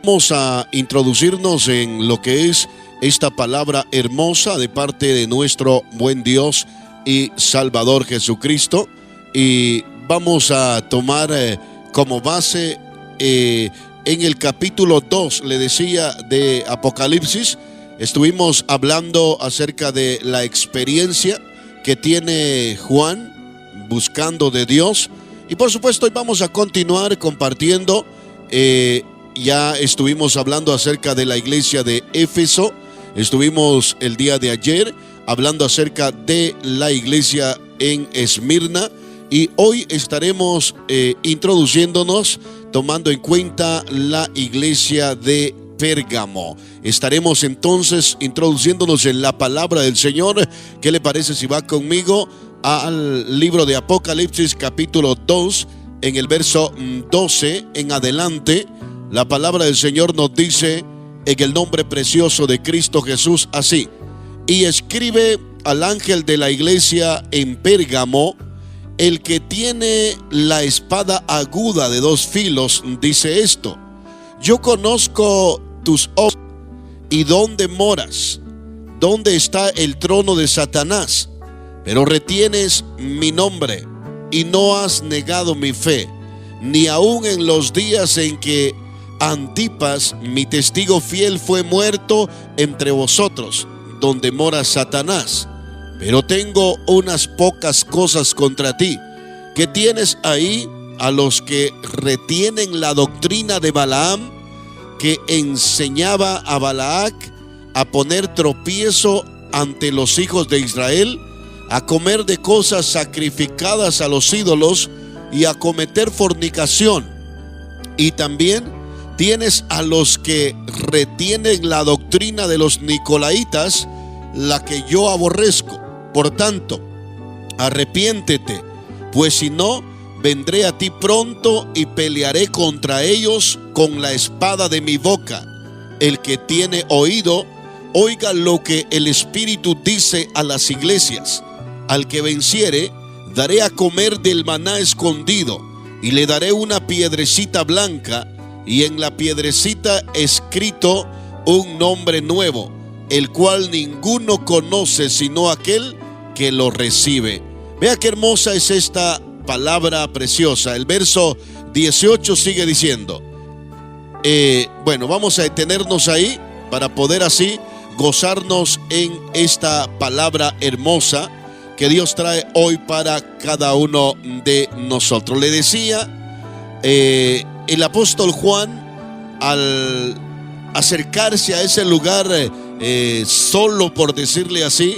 Vamos a introducirnos en lo que es esta palabra hermosa de parte de nuestro buen Dios y Salvador Jesucristo, y vamos a tomar como base en el capítulo 2, le decía, de Apocalipsis. Estuvimos hablando acerca de la experiencia que tiene Juan buscando de Dios, y por supuesto hoy vamos a continuar compartiendo. Ya estuvimos hablando acerca de la iglesia de Éfeso, estuvimos el día de ayer hablando acerca de la iglesia en Esmirna, y hoy estaremos introduciéndonos, tomando en cuenta la iglesia de Pérgamo. Estaremos entonces introduciéndonos en la palabra del Señor. ¿Qué le parece si va conmigo al libro de Apocalipsis capítulo 2, en el verso 12 en adelante? La palabra del Señor nos dice en el nombre precioso de Cristo Jesús así: y escribe al ángel de la iglesia en Pérgamo, el que tiene la espada aguda de dos filos, dice esto: yo conozco tus obras y dónde moras, dónde está el trono de Satanás, pero retienes mi nombre y no has negado mi fe, ni aun en los días en que Antipas, mi testigo fiel, fue muerto entre vosotros, donde mora Satanás. Pero tengo unas pocas cosas contra ti, que tienes ahí a los que retienen la doctrina de Balaam, que enseñaba a Balac a poner tropiezo ante los hijos de Israel, a comer de cosas sacrificadas a los ídolos y a cometer fornicación. Y también tienes a los que retienen la doctrina de los Nicolaitas, la que yo aborrezco. Por tanto, arrepiéntete, pues si no, vendré a ti pronto y pelearé contra ellos con la espada de mi boca. El que tiene oído, oiga lo que el Espíritu dice a las iglesias. Al que venciere, daré a comer del maná escondido, y le daré una piedrecita blanca, y en la piedrecita escrito un nombre nuevo, el cual ninguno conoce sino aquel que lo recibe. Vea qué hermosa es esta palabra preciosa. El verso 18 sigue diciendo, bueno, vamos a detenernos ahí para poder así gozarnos en esta palabra hermosa que Dios trae hoy para cada uno de nosotros. Le decía, el apóstol Juan, al acercarse a ese lugar solo, por decirle así,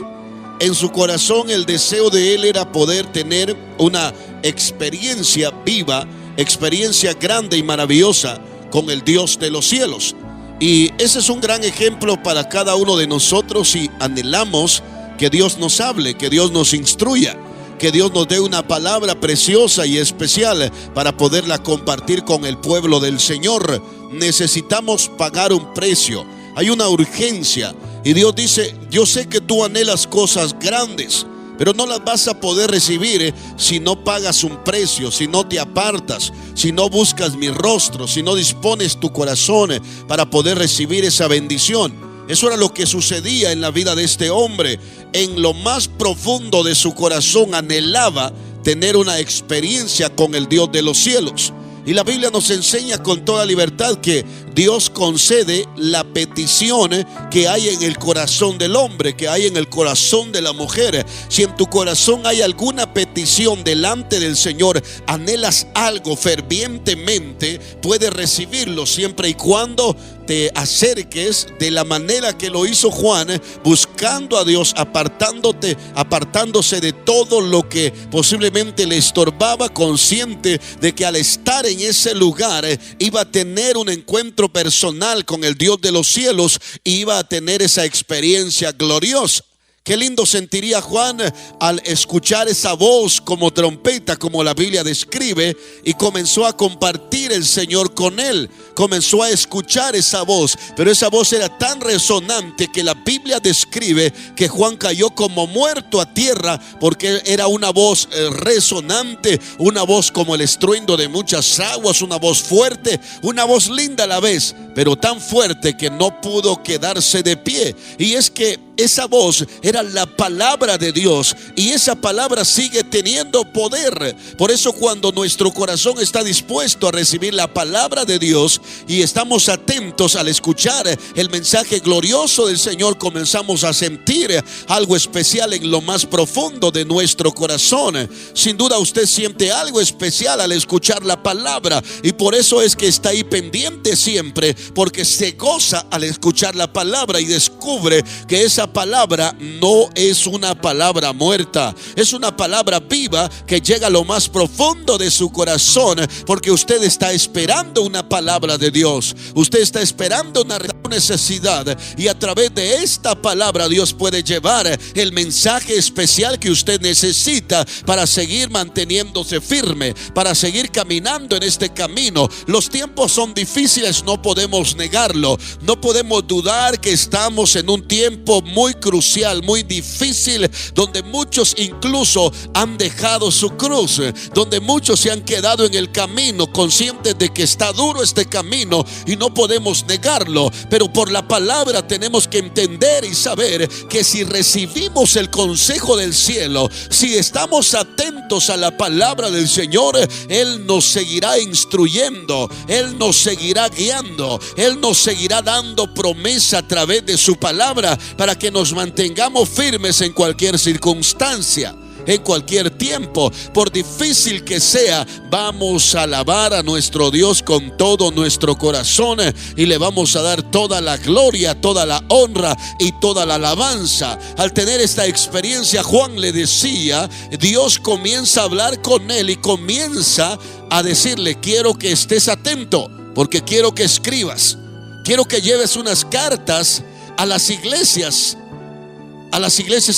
en su corazón el deseo de él era poder tener una experiencia viva, experiencia grande y maravillosa con el Dios de los cielos. Y ese es un gran ejemplo para cada uno de nosotros, y anhelamos que Dios nos hable, que Dios nos instruya, que Dios nos dé una palabra preciosa y especial para poderla compartir con el pueblo del Señor. Necesitamos pagar un precio, hay una urgencia, y Dios dice: yo sé que tú anhelas cosas grandes, pero no las vas a poder recibir si no pagas un precio, si no te apartas, si no buscas mi rostro, si no dispones tu corazón para poder recibir esa bendición. Eso era lo que sucedía en la vida de este hombre. En lo más profundo de su corazón anhelaba tener una experiencia con el Dios de los cielos. Y la Biblia nos enseña con toda libertad que Dios concede la petición que hay en el corazón del hombre, que hay en el corazón de la mujer. Si en tu corazón hay alguna petición delante del Señor, anhelas algo fervientemente, puedes recibirlo siempre y cuando te acerques de la manera que lo hizo Juan, buscando a Dios, apartándose de todo lo que posiblemente le estorbaba, consciente de que al estar en ese lugar iba a tener un encuentro personal con el Dios de los cielos y iba a tener esa experiencia gloriosa. Qué lindo sentiría Juan al escuchar esa voz como trompeta, como la Biblia describe, y comenzó a compartir el Señor con él. Comenzó a escuchar esa voz, pero esa voz era tan resonante que la Biblia describe que Juan cayó como muerto a tierra, porque era una voz resonante, una voz como el estruendo de muchas aguas, una voz fuerte, una voz linda a la vez, pero tan fuerte que no pudo quedarse de pie. Y es que esa voz era la palabra de Dios, y esa palabra sigue teniendo poder. Por eso, cuando nuestro corazón está dispuesto a recibir la palabra de Dios y estamos atentos al escuchar el mensaje glorioso del Señor, comenzamos a sentir algo especial en lo más profundo de nuestro corazón. Sin duda usted siente algo especial al escuchar la palabra, y por eso es que está ahí pendiente siempre, porque se goza al escuchar la palabra y descubre que esa palabra no es una palabra muerta, es una palabra viva que llega a lo más profundo de su corazón, porque usted está esperando una palabra de Dios, usted está esperando una necesidad, y a través de esta palabra Dios puede llevar el mensaje especial que usted necesita para seguir manteniéndose firme, para seguir caminando en este camino. Los tiempos son difíciles, no podemos negarlo, no podemos dudar que estamos en un tiempo muy crucial, muy difícil, donde muchos incluso han dejado su cruz, donde muchos se han quedado en el camino, conscientes de que está duro este camino y no podemos negarlo. Pero por la palabra tenemos que entender y saber que si recibimos el consejo del cielo, si estamos atentos a la palabra del Señor, Él nos seguirá instruyendo, Él nos seguirá guiando, Él nos seguirá dando promesa a través de su palabra, para que nos mantengamos firmes en cualquier circunstancia, en cualquier tiempo. Por difícil que sea, vamos a alabar a nuestro Dios con todo nuestro corazón, y le vamos a dar toda la gloria, toda la honra y toda la alabanza. Al tener esta experiencia, Juan le decía, Dios comienza a hablar con él y comienza a decirle: quiero que estés atento, porque quiero que escribas, quiero que lleves unas cartas a las iglesias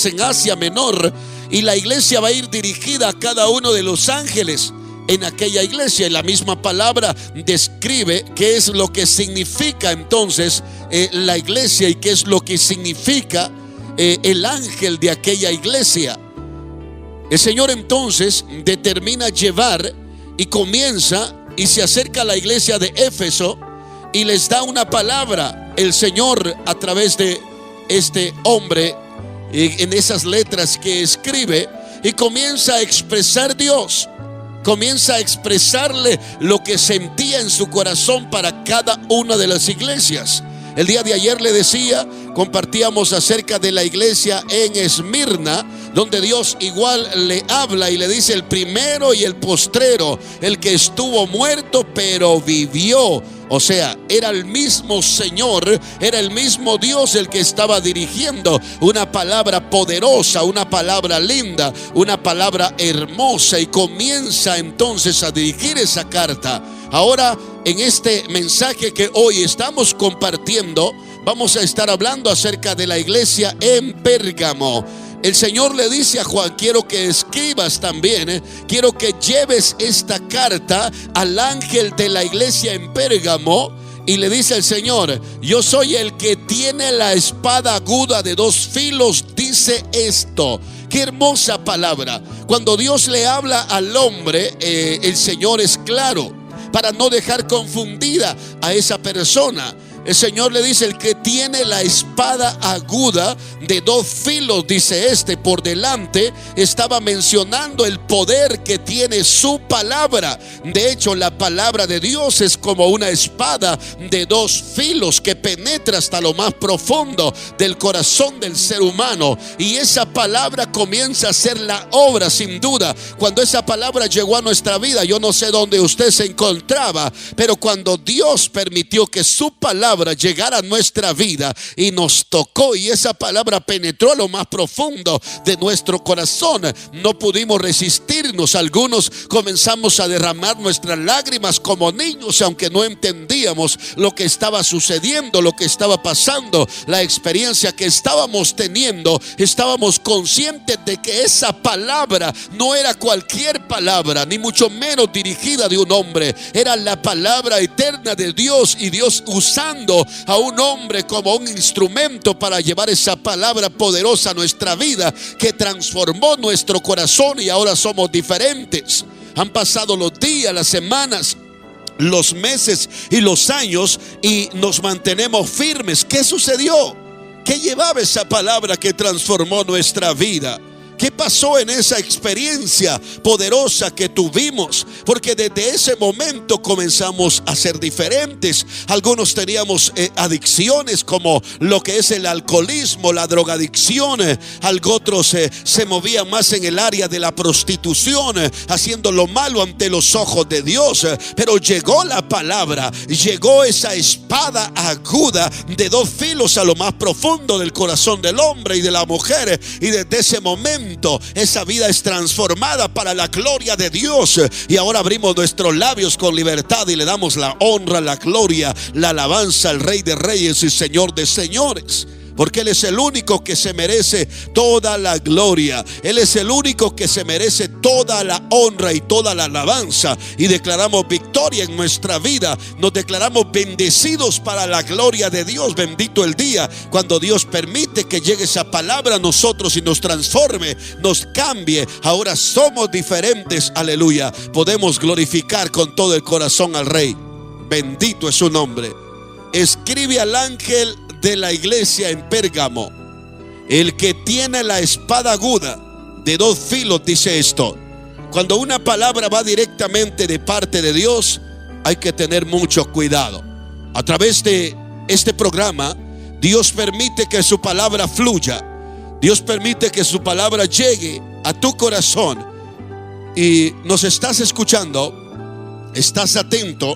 en Asia Menor, y la iglesia va a ir dirigida a cada uno de los ángeles en aquella iglesia. Y la misma palabra describe qué es lo que significa entonces la iglesia, y qué es lo que significa el ángel de aquella iglesia. El Señor entonces determina llevar, y comienza y se acerca a la iglesia de Éfeso y les da una palabra. El Señor, a través de este hombre, en esas letras que escribe, y comienza a expresar Dios, comienza a expresarle lo que sentía en su corazón para cada una de las iglesias. El día de ayer le decía, compartíamos acerca de la iglesia en Esmirna, donde Dios igual le habla y le dice: el primero y el postrero, el que estuvo muerto pero vivió. O sea, era el mismo Señor, era el mismo Dios el que estaba dirigiendo una palabra poderosa, una palabra linda, una palabra hermosa, y comienza entonces a dirigir esa carta. Ahora, en este mensaje que hoy estamos compartiendo, vamos a estar hablando acerca de la iglesia en Pérgamo. El Señor le dice a Juan: quiero que escribas también, quiero que lleves esta carta al ángel de la iglesia en Pérgamo. Y le dice el Señor: yo soy el que tiene la espada aguda de dos filos, dice esto. Qué hermosa palabra. Cuando Dios le habla al hombre, el Señor es claro, para no dejar confundida a esa persona. El Señor le dice: el que tiene la espada aguda de dos filos, dice por delante, estaba mencionando el poder que tiene su palabra. De hecho, la palabra de Dios es como una espada de dos filos que penetra hasta lo más profundo del corazón del ser humano, y esa palabra comienza a ser la obra, sin duda. Cuando esa palabra llegó a nuestra vida, yo no sé dónde usted se encontraba, pero cuando Dios permitió que su palabra palabra llegara a nuestra vida y nos tocó, y esa palabra penetró a lo más profundo de nuestro corazón, no pudimos resistirnos. Algunos comenzamos a derramar nuestras lágrimas como niños, aunque no entendíamos lo que estaba sucediendo, lo que estaba pasando, la experiencia que estábamos teniendo. Estábamos conscientes de que esa palabra no era cualquier palabra, ni mucho menos dirigida de un hombre. Era la palabra eterna de Dios, y Dios usando a un hombre como un instrumento para llevar esa palabra poderosa a nuestra vida, que transformó nuestro corazón, y ahora somos diferentes. Han pasado los días, las semanas, los meses y los años, y nos mantenemos firmes. ¿Qué sucedió? ¿Qué llevaba esa palabra que transformó nuestra vida? ¿Qué pasó en esa experiencia poderosa que tuvimos? Porque desde ese momento comenzamos a ser diferentes. Algunos teníamos adicciones, como lo que es el alcoholismo, la drogadicción. Otros se movían más en el área de la prostitución, haciendo lo malo ante los ojos de Dios. Pero llegó la palabra, llegó esa espada aguda de dos filos a lo más profundo del corazón del hombre y de la mujer. Y desde ese momento esa vida es transformada para la gloria de Dios, y ahora abrimos nuestros labios con libertad y le damos la honra, la gloria, la alabanza al Rey de Reyes y Señor de Señores. Porque Él es el único que se merece toda la gloria. Él es el único que se merece toda la honra y toda la alabanza. Y declaramos victoria en nuestra vida. Nos declaramos bendecidos para la gloria de Dios. Bendito el día cuando Dios permite que llegue esa palabra a nosotros y nos transforme, nos cambie. Ahora somos diferentes. Aleluya. Podemos glorificar con todo el corazón al Rey. Bendito es su nombre. Escribe al ángel de la iglesia en Pérgamo, el que tiene la espada aguda de dos filos, dice esto. Cuando una palabra va directamente de parte de Dios, hay que tener mucho cuidado. A través de este programa, Dios permite que su palabra fluya. Dios permite que su palabra llegue a tu corazón. Y nos estás escuchando, estás atento,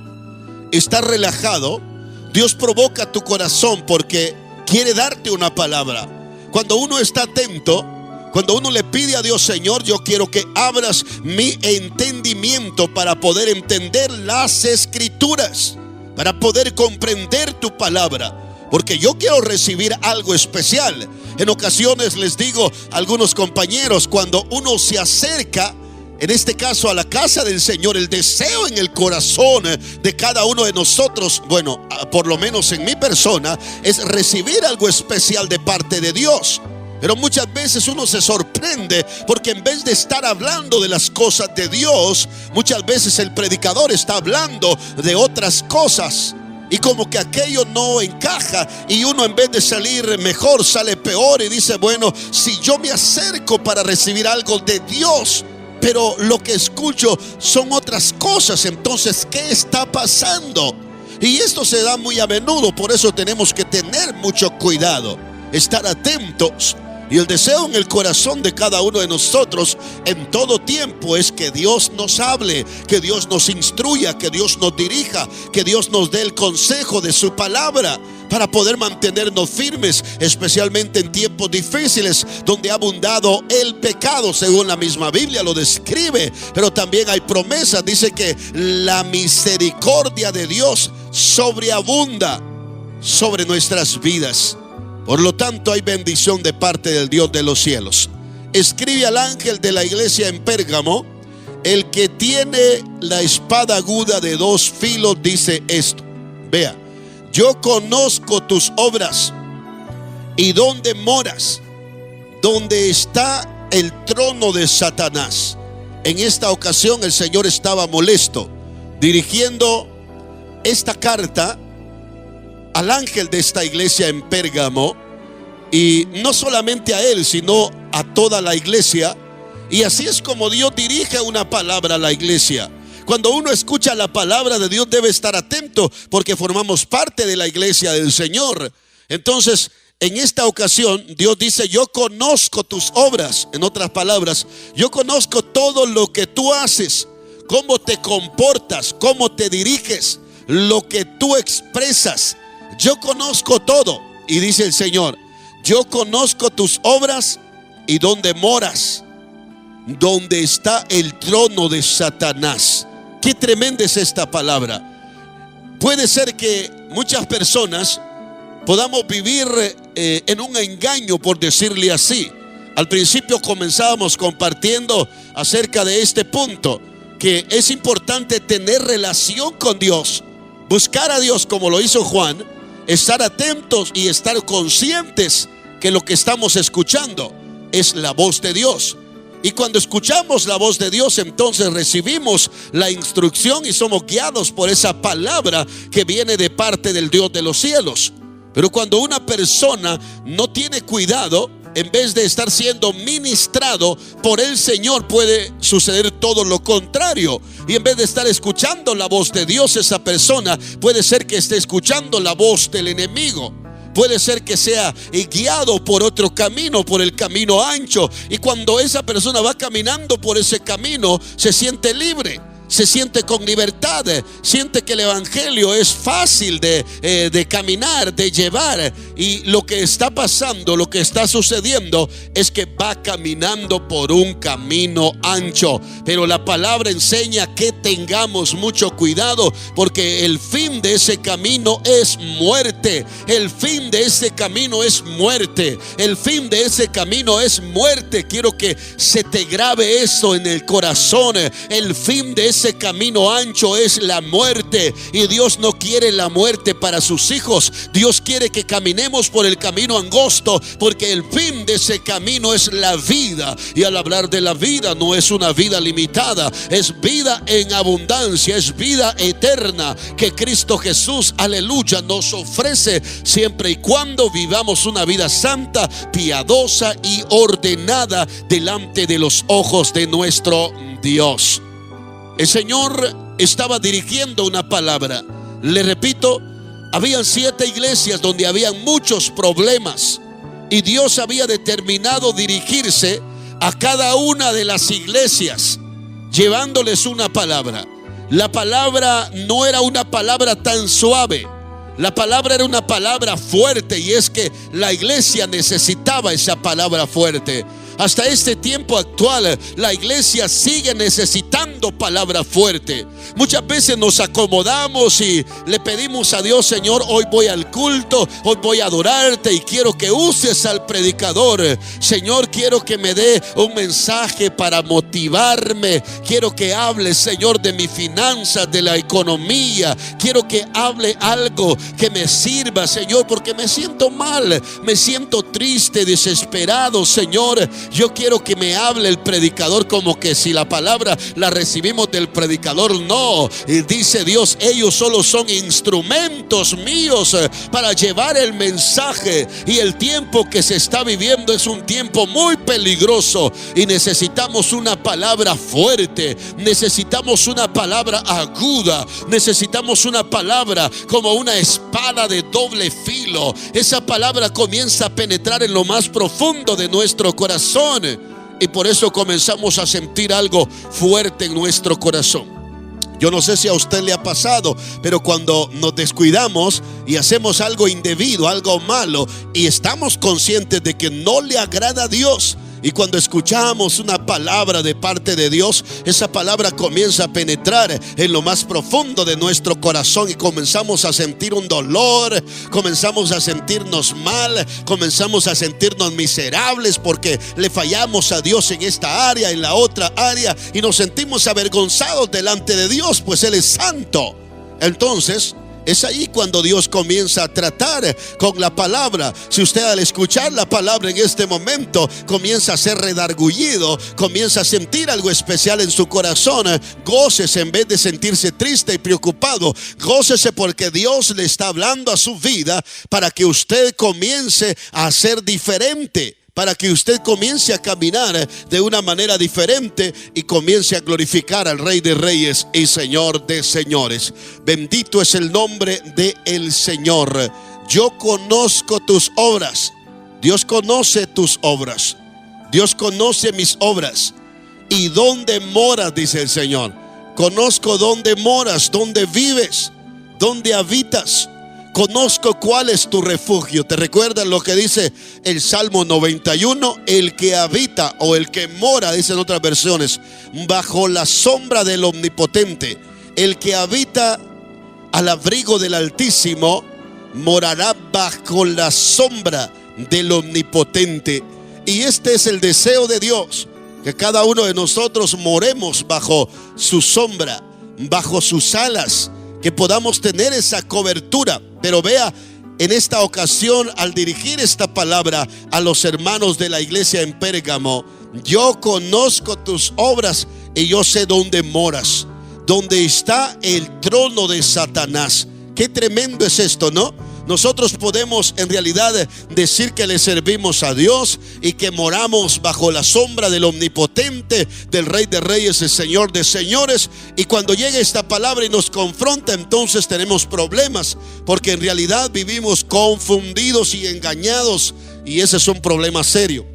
estás relajado. Dios provoca tu corazón porque quiere darte una palabra. Cuando uno está atento, cuando uno le pide a Dios: Señor, yo quiero que abras mi entendimiento para poder entender las escrituras, para poder comprender tu palabra, porque yo quiero recibir algo especial. En ocasiones les digo a algunos compañeros, cuando uno se acerca, en este caso a la casa del Señor, el deseo en el corazón de cada uno de nosotros, bueno, por lo menos en mi persona, es recibir algo especial de parte de Dios. Pero muchas veces uno se sorprende porque en vez de estar hablando de las cosas de Dios, muchas veces el predicador está hablando de otras cosas. Y como que aquello no encaja, y uno en vez de salir mejor sale peor, y dice: bueno, si yo me acerco para recibir algo de Dios, pero lo que escucho son otras cosas, entonces ¿qué está pasando? Y esto se da muy a menudo. Por eso tenemos que tener mucho cuidado, estar atentos. Y el deseo en el corazón de cada uno de nosotros en todo tiempo es que Dios nos hable, que Dios nos instruya, que Dios nos dirija, que Dios nos dé el consejo de su palabra, para poder mantenernos firmes, especialmente en tiempos difíciles donde ha abundado el pecado, según la misma Biblia lo describe. Pero también hay promesas. Dice que la misericordia de Dios sobreabunda sobre nuestras vidas. Por lo tanto, hay bendición de parte del Dios de los cielos. Escribe al ángel de la iglesia en Pérgamo, el que tiene la espada aguda de dos filos, dice esto. Vea: yo conozco tus obras y dónde moras, donde está el trono de Satanás. En esta ocasión el Señor estaba molesto, dirigiendo esta carta al ángel de esta iglesia en Pérgamo, y no solamente a él, sino a toda la iglesia. Y así es como Dios dirige una palabra a la iglesia. Cuando uno escucha la palabra de Dios, debe estar atento, porque formamos parte de la iglesia del Señor. Entonces, en esta ocasión, Dios dice: yo conozco tus obras. En otras palabras, yo conozco todo lo que tú haces, cómo te comportas, cómo te diriges, lo que tú expresas. yo conozco todo. Y dice el Señor, yo conozco tus obras y dónde moras, donde está el trono de Satanás. Qué tremenda es esta palabra. Puede ser que muchas personas podamos vivir en un engaño, por decirle así. Al principio comenzábamos compartiendo acerca de este punto, que es importante tener relación con Dios, buscar a Dios como lo hizo Juan, estar atentos y estar conscientes que lo que estamos escuchando es la voz de Dios. Y cuando escuchamos la voz de Dios, entonces recibimos la instrucción y somos guiados por esa palabra que viene de parte del Dios de los cielos. Pero cuando una persona no tiene cuidado, en vez de estar siendo ministrado por el Señor, puede suceder todo lo contrario. Y en vez de estar escuchando la voz de Dios, esa persona puede ser que esté escuchando la voz del enemigo. Puede ser que sea guiado por otro camino, por el camino ancho. Y cuando esa persona va caminando por ese camino, se siente libre, se siente con libertad, siente que el evangelio es fácil de caminar, de llevar. Y lo que está pasando, lo que está sucediendo es que va caminando por un camino ancho. Pero la palabra enseña que tengamos mucho cuidado, porque el fin de ese camino es muerte. El fin de ese camino es muerte. El fin de ese camino es muerte. Quiero que se te grabe eso en el corazón. El fin de ese camino ancho es la muerte, y Dios no quiere la muerte para sus hijos. Dios quiere que caminemos por el camino angosto, porque el fin de ese camino es la vida. Y al hablar de la vida, no es una vida limitada, es vida en abundancia, es vida eterna que Cristo Jesús, aleluya, nos ofrece siempre y cuando vivamos una vida santa, piadosa y ordenada delante de los ojos de nuestro Dios. El Señor estaba dirigiendo una palabra. Le repito, habían 7 iglesias donde habían muchos problemas, y Dios había determinado dirigirse a cada una de las iglesias llevándoles una palabra. La palabra no era una palabra tan suave, la palabra era una palabra fuerte, y es que la iglesia necesitaba esa palabra fuerte. Hasta este tiempo actual, la iglesia sigue necesitando palabra fuerte. Muchas veces nos acomodamos y le pedimos a Dios: Señor, hoy voy al culto, hoy voy a adorarte y quiero que uses al predicador. Señor, quiero que me dé un mensaje para motivarme. Quiero que hable, Señor, de mis finanzas, de la economía. Quiero que hable algo que me sirva, Señor, porque me siento mal, me siento triste, desesperado, Señor. Yo quiero que me hable el predicador, como que si la palabra la recibimos del predicador. No, y dice Dios: ellos solo son instrumentos míos para llevar el mensaje. Y el tiempo que se está viviendo es un tiempo muy peligroso, y necesitamos una palabra fuerte, necesitamos una palabra aguda, necesitamos una palabra como una espada de doble filo. Esa palabra comienza a penetrar en lo más profundo de nuestro corazón, y por eso comenzamos a sentir algo fuerte en nuestro corazón. Yo no sé si a usted le ha pasado, pero cuando nos descuidamos y hacemos algo indebido, algo malo, y estamos conscientes de que no le agrada a Dios, y cuando escuchamos una palabra de parte de Dios, esa palabra comienza a penetrar en lo más profundo de nuestro corazón, y comenzamos a sentir un dolor, comenzamos a sentirnos mal, comenzamos a sentirnos miserables porque le fallamos a Dios en esta área, en la otra área, y nos sentimos avergonzados delante de Dios, pues Él es santo. Entonces es ahí cuando Dios comienza a tratar con la palabra. Si usted, al escuchar la palabra en este momento, comienza a ser redargullido, comienza a sentir algo especial en su corazón, gócese en vez de sentirse triste y preocupado. Gócese porque Dios le está hablando a su vida para que usted comience a ser diferente, para que usted comience a caminar de una manera diferente y comience a glorificar al Rey de Reyes y Señor de Señores. Bendito es el nombre del Señor. Yo conozco tus obras. Dios conoce tus obras. Dios conoce mis obras. ¿Y dónde moras?, dice el Señor. Conozco dónde moras, dónde vives, dónde habitas. conozco cuál es tu refugio. ¿Te recuerdas lo que dice el Salmo 91? El que habita o el que mora, dicen otras versiones, bajo la sombra del Omnipotente. El que habita al abrigo del Altísimo morará bajo la sombra del Omnipotente. Y este es el deseo de Dios, que cada uno de nosotros moremos bajo su sombra, bajo sus alas, que podamos tener esa cobertura. Pero vea, en esta ocasión, al dirigir esta palabra a los hermanos de la iglesia en Pérgamo: yo conozco tus obras y yo sé dónde moras, donde está el trono de Satanás. Qué tremendo es esto, ¿no? Nosotros podemos en realidad decir que le servimos a Dios y que moramos bajo la sombra del Omnipotente, del Rey de Reyes, el Señor de Señores. Y cuando llega esta palabra y nos confronta, entonces tenemos problemas, porque en realidad vivimos confundidos y engañados, y ese es un problema serio.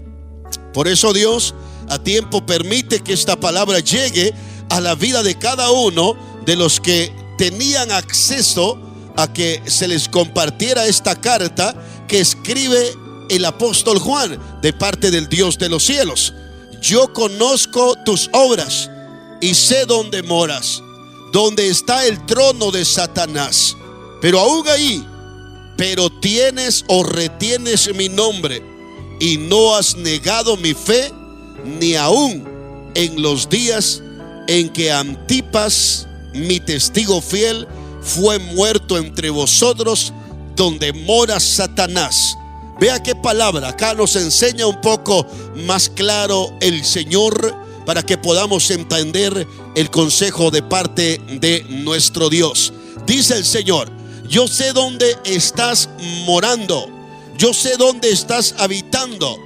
Por eso Dios a tiempo permite que esta palabra llegue a la vida de cada uno de los que tenían acceso a que se les compartiera esta carta que escribe el apóstol Juan de parte del Dios de los cielos. Yo conozco tus obras y sé dónde moras, donde está el trono de Satanás. Pero aún ahí, pero tienes o retienes mi nombre y no has negado mi fe, ni aún en los días en que Antipas, mi testigo fiel, fue muerto entre vosotros, donde mora Satanás. Vea qué palabra acá nos enseña un poco más claro el Señor, para que podamos entender el consejo de parte de nuestro Dios. Dice el Señor: yo sé dónde estás morando, yo sé dónde estás habitando,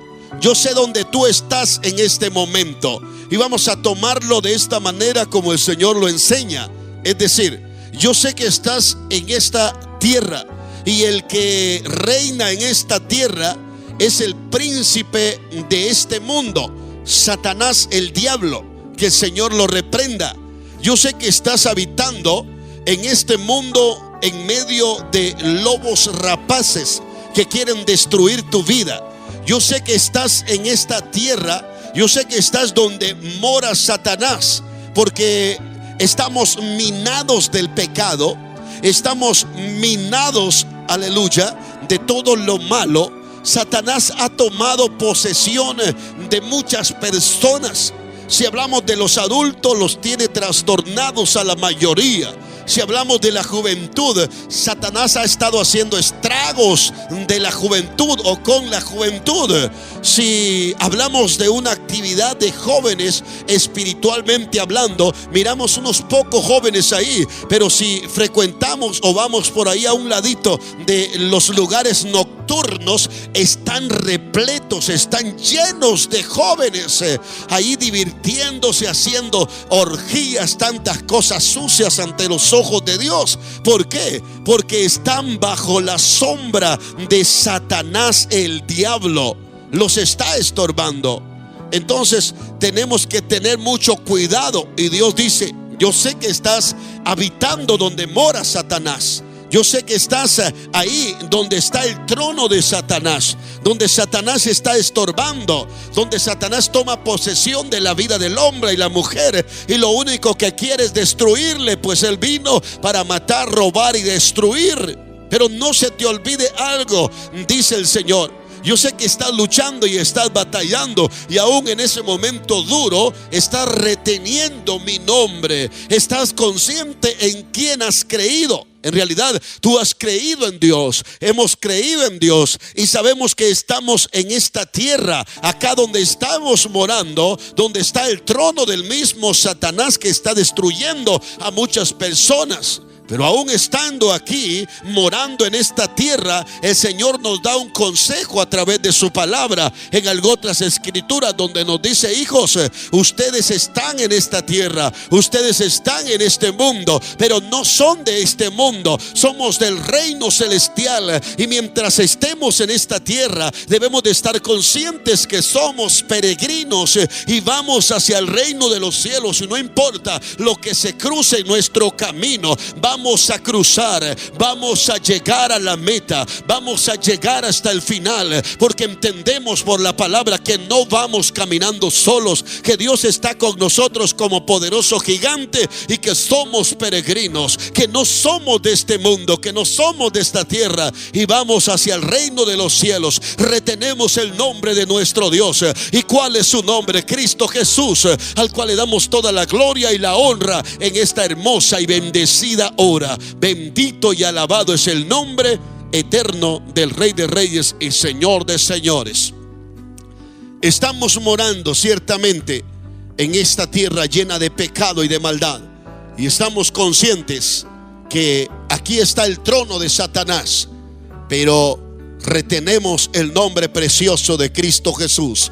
yo sé dónde tú estás en este momento. Y vamos a tomarlo de esta manera como el Señor lo enseña. Es decir, yo sé que estás en esta tierra, y el que reina en esta tierra es el príncipe de este mundo, Satanás, el diablo. Que el Señor lo reprenda. Yo sé que estás habitando en este mundo en medio de lobos rapaces que quieren destruir tu vida. Yo sé que estás en esta tierra, yo sé que estás donde mora Satanás, porque estamos minados del pecado, estamos minados, aleluya, de todo lo malo. Satanás ha tomado posesión de muchas personas. Si hablamos de los adultos, los tiene trastornados a la mayoría. Si hablamos de la juventud, Satanás ha estado haciendo estragos de la juventud o con la juventud. Si hablamos de una actividad de jóvenes, espiritualmente hablando, miramos unos pocos jóvenes ahí. Pero si frecuentamos o vamos por ahí a un ladito de los lugares nocturnos, están repletos, están llenos de jóvenes ahí divirtiéndose, haciendo orgías, tantas cosas sucias ante los ojos de Dios. ¿Por qué? Porque están bajo la sombra de Satanás, el diablo. Los está estorbando. Entonces tenemos que tener mucho cuidado. Y Dios dice: yo sé que estás habitando donde mora Satanás. Yo sé que estás ahí donde está el trono de Satanás, donde Satanás está estorbando, donde Satanás toma posesión de la vida del hombre y la mujer, y lo único que quiere es destruirle, pues él vino para matar, robar y destruir. Pero no se te olvide algo, dice el Señor. Yo sé que estás luchando y estás batallando, y aún en ese momento duro estás reteniendo mi nombre. Estás consciente en quién has creído. En realidad tú has creído en Dios, hemos creído en Dios, y sabemos que estamos en esta tierra, acá donde estamos morando, donde está el trono del mismo Satanás, que está destruyendo a muchas personas. Pero aún estando aquí, morando en esta tierra, el Señor nos da un consejo a través de su palabra en otras escrituras, donde nos dice: hijos, ustedes están en esta tierra, ustedes están en este mundo, pero no son de este mundo, somos del reino celestial. Y mientras estemos en esta tierra, debemos de estar conscientes que somos peregrinos y vamos hacia el reino de los cielos. Y no importa lo que se cruce en nuestro camino, vamos vamos a cruzar, vamos a llegar a la meta, vamos a llegar hasta el final, porque entendemos por la palabra que no vamos caminando solos, que Dios está con nosotros como poderoso gigante y que somos peregrinos, que no somos de este mundo, que no somos de esta tierra y vamos hacia el reino de los cielos. Retenemos el nombre de nuestro Dios. ¿Y cuál es su nombre? Cristo Jesús, al cual le damos toda la gloria y la honra en esta hermosa y bendecida hora. Bendito y alabado es el nombre eterno del Rey de Reyes y Señor de Señores. Estamos morando ciertamente en esta tierra llena de pecado y de maldad, y estamos conscientes que aquí está el trono de Satanás, pero retenemos el nombre precioso de Cristo Jesús.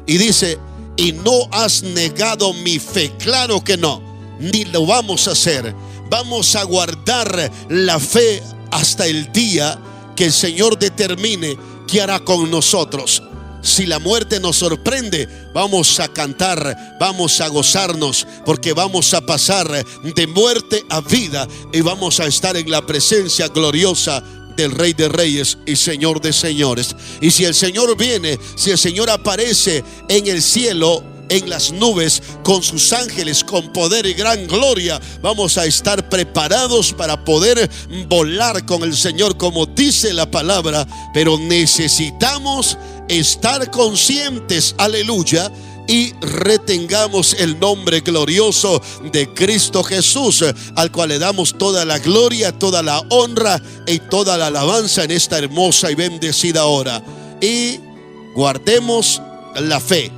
Y dice: y no has negado mi fe. Claro que no, ni lo vamos a hacer. Vamos a guardar la fe hasta el día que el Señor determine qué hará con nosotros. Si la muerte nos sorprende, vamos a cantar, vamos a gozarnos, porque vamos a pasar de muerte a vida y vamos a estar en la presencia gloriosa del Rey de Reyes y Señor de Señores. Y si el Señor viene, si el Señor aparece en el cielo, en las nubes, con sus ángeles, con poder y gran gloria, vamos a estar preparados para poder volar con el Señor, como dice la palabra. Pero necesitamos estar conscientes, aleluya, y retengamos el nombre glorioso de Cristo Jesús, al cual le damos toda la gloria, toda la honra y toda la alabanza en esta hermosa y bendecida hora. Y guardemos la fe,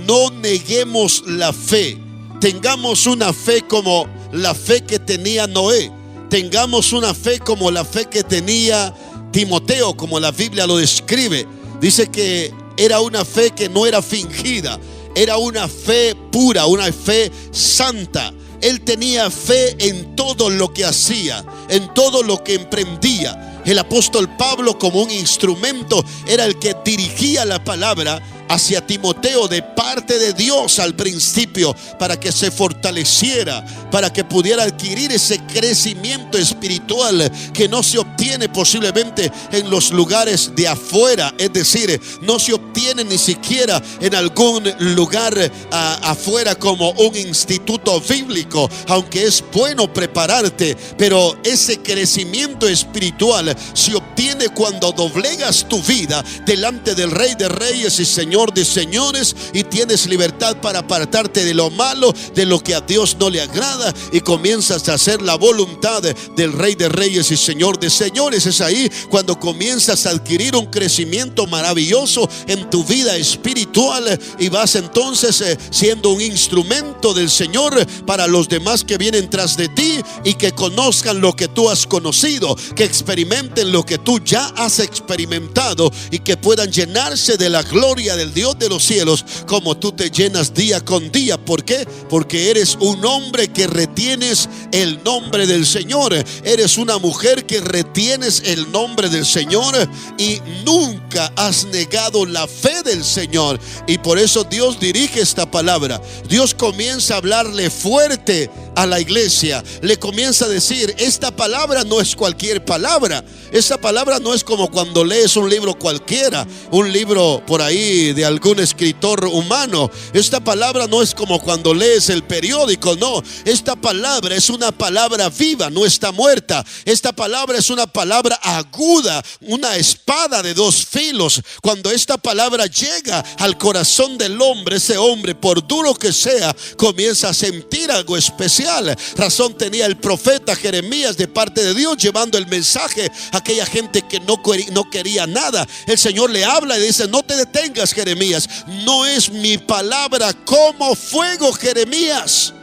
no neguemos la fe. Tengamos una fe como la fe que tenía Noé, tengamos una fe como la fe que tenía Timoteo, como la Biblia lo describe. Dice que era una fe que no era fingida, era una fe pura, una fe santa. Él tenía fe en todo lo que hacía, en todo lo que emprendía. El apóstol Pablo, como un instrumento, era el que dirigía la palabra hacia Timoteo de parte de Dios al principio, para que se fortaleciera, para que pudiera adquirir ese crecimiento espiritual que no se obtiene posiblemente en los lugares de afuera. Es decir, no se obtiene ni siquiera en algún lugar afuera como un instituto bíblico, aunque es bueno prepararte, pero ese crecimiento espiritual se obtiene cuando doblegas tu vida delante del Rey de Reyes y Señor de Señores, y tienes libertad para apartarte de lo malo, de lo que a Dios no le agrada, y comienzas a hacer la voluntad del Rey de Reyes y Señor de Señores. Es ahí cuando comienzas a adquirir un crecimiento maravilloso en tu vida espiritual, y vas entonces siendo un instrumento del Señor para los demás que vienen tras de ti, y que conozcan lo que tú has conocido, que experimenten lo que tú ya has experimentado, y que puedan llenarse de la gloria del Dios de los cielos, como tú te llenas día con día. ¿Por qué? Porque eres un hombre que retienes el nombre del Señor, eres una mujer que retienes el nombre del Señor, y nunca has negado la fe del Señor. Y por eso Dios dirige esta palabra. Dios comienza a hablarle fuerte a la iglesia, le comienza a decir: esta palabra no es cualquier palabra, esta palabra no es como cuando lees un libro cualquiera, un libro por ahí de algún escritor humano. Esta palabra no es como cuando lees el periódico, no, esta palabra es una palabra viva, no está muerta. Esta palabra es una palabra aguda, una espada de dos filos. Cuando esta palabra llega al corazón del hombre, ese hombre, por duro que sea, comienza a sentir algo especial. Razón tenía el profeta Jeremías de parte de Dios, llevando el mensaje a aquella gente que no quería nada. El Señor le habla y dice: no te detengas, Jeremías, no es mi palabra como fuego, Jeremías.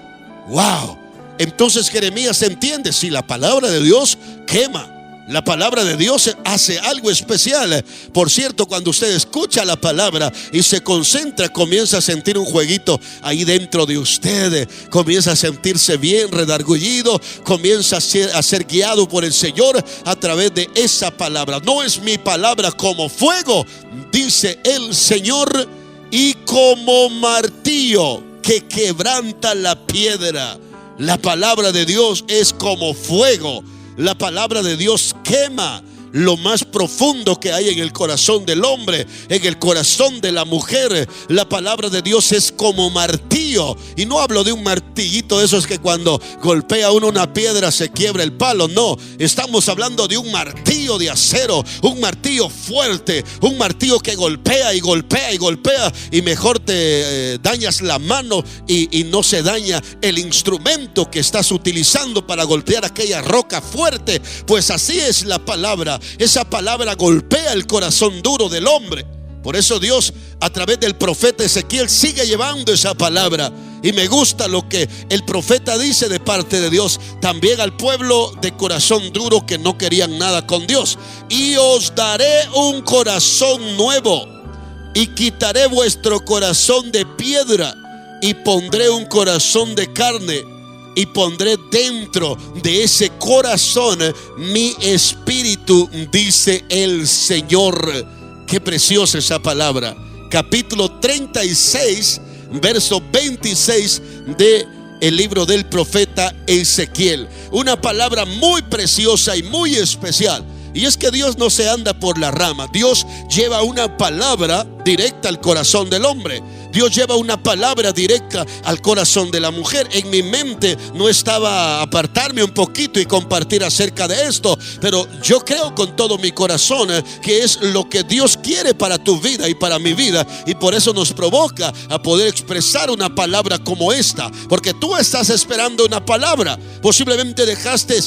Wow. Entonces Jeremías entiende: si la palabra de Dios quema, la palabra de Dios hace algo especial. Por cierto, cuando usted escucha la palabra y se concentra, comienza a sentir un jueguito ahí dentro de usted, comienza a sentirse bien redargullido, comienza a ser guiado por el Señor a través de esa palabra. No es mi palabra como fuego, dice el Señor, y como martillo que quebranta la piedra. La palabra de Dios es como fuego. La palabra de Dios quema lo más profundo que hay en el corazón del hombre, en el corazón de la mujer. La palabra de Dios es como martillo. Y no hablo de un martillito de esos que cuando golpea uno una piedra se quiebra el palo. No, estamos hablando de un martillo de acero, un martillo fuerte, un martillo que golpea y golpea y golpea, y mejor te dañas la mano y no se daña el instrumento que estás utilizando para golpear aquella roca fuerte. Pues así es la palabra. Esa palabra golpea el corazón duro del hombre. Por eso Dios, a través del profeta Ezequiel, sigue llevando esa palabra. Y me gusta lo que el profeta dice de parte de Dios también al pueblo de corazón duro que no querían nada con Dios: y os daré un corazón nuevo, y quitaré vuestro corazón de piedra, y pondré un corazón de carne, y pondré dentro de ese corazón mi espíritu, dice el Señor. Qué preciosa esa palabra. Capítulo 36, verso 26 de el libro del profeta Ezequiel. Una palabra muy preciosa y muy especial. Y es que Dios no se anda por la rama. Dios lleva una palabra directa al corazón del hombre. Dios lleva una palabra directa al corazón de la mujer. En mi mente no estaba apartarme un poquito y compartir acerca de esto, pero yo creo con todo mi corazón que es lo que Dios quiere para tu vida y para mi vida, y por eso nos provoca a poder expresar una palabra como esta, porque tú estás esperando una palabra. Posiblemente dejaste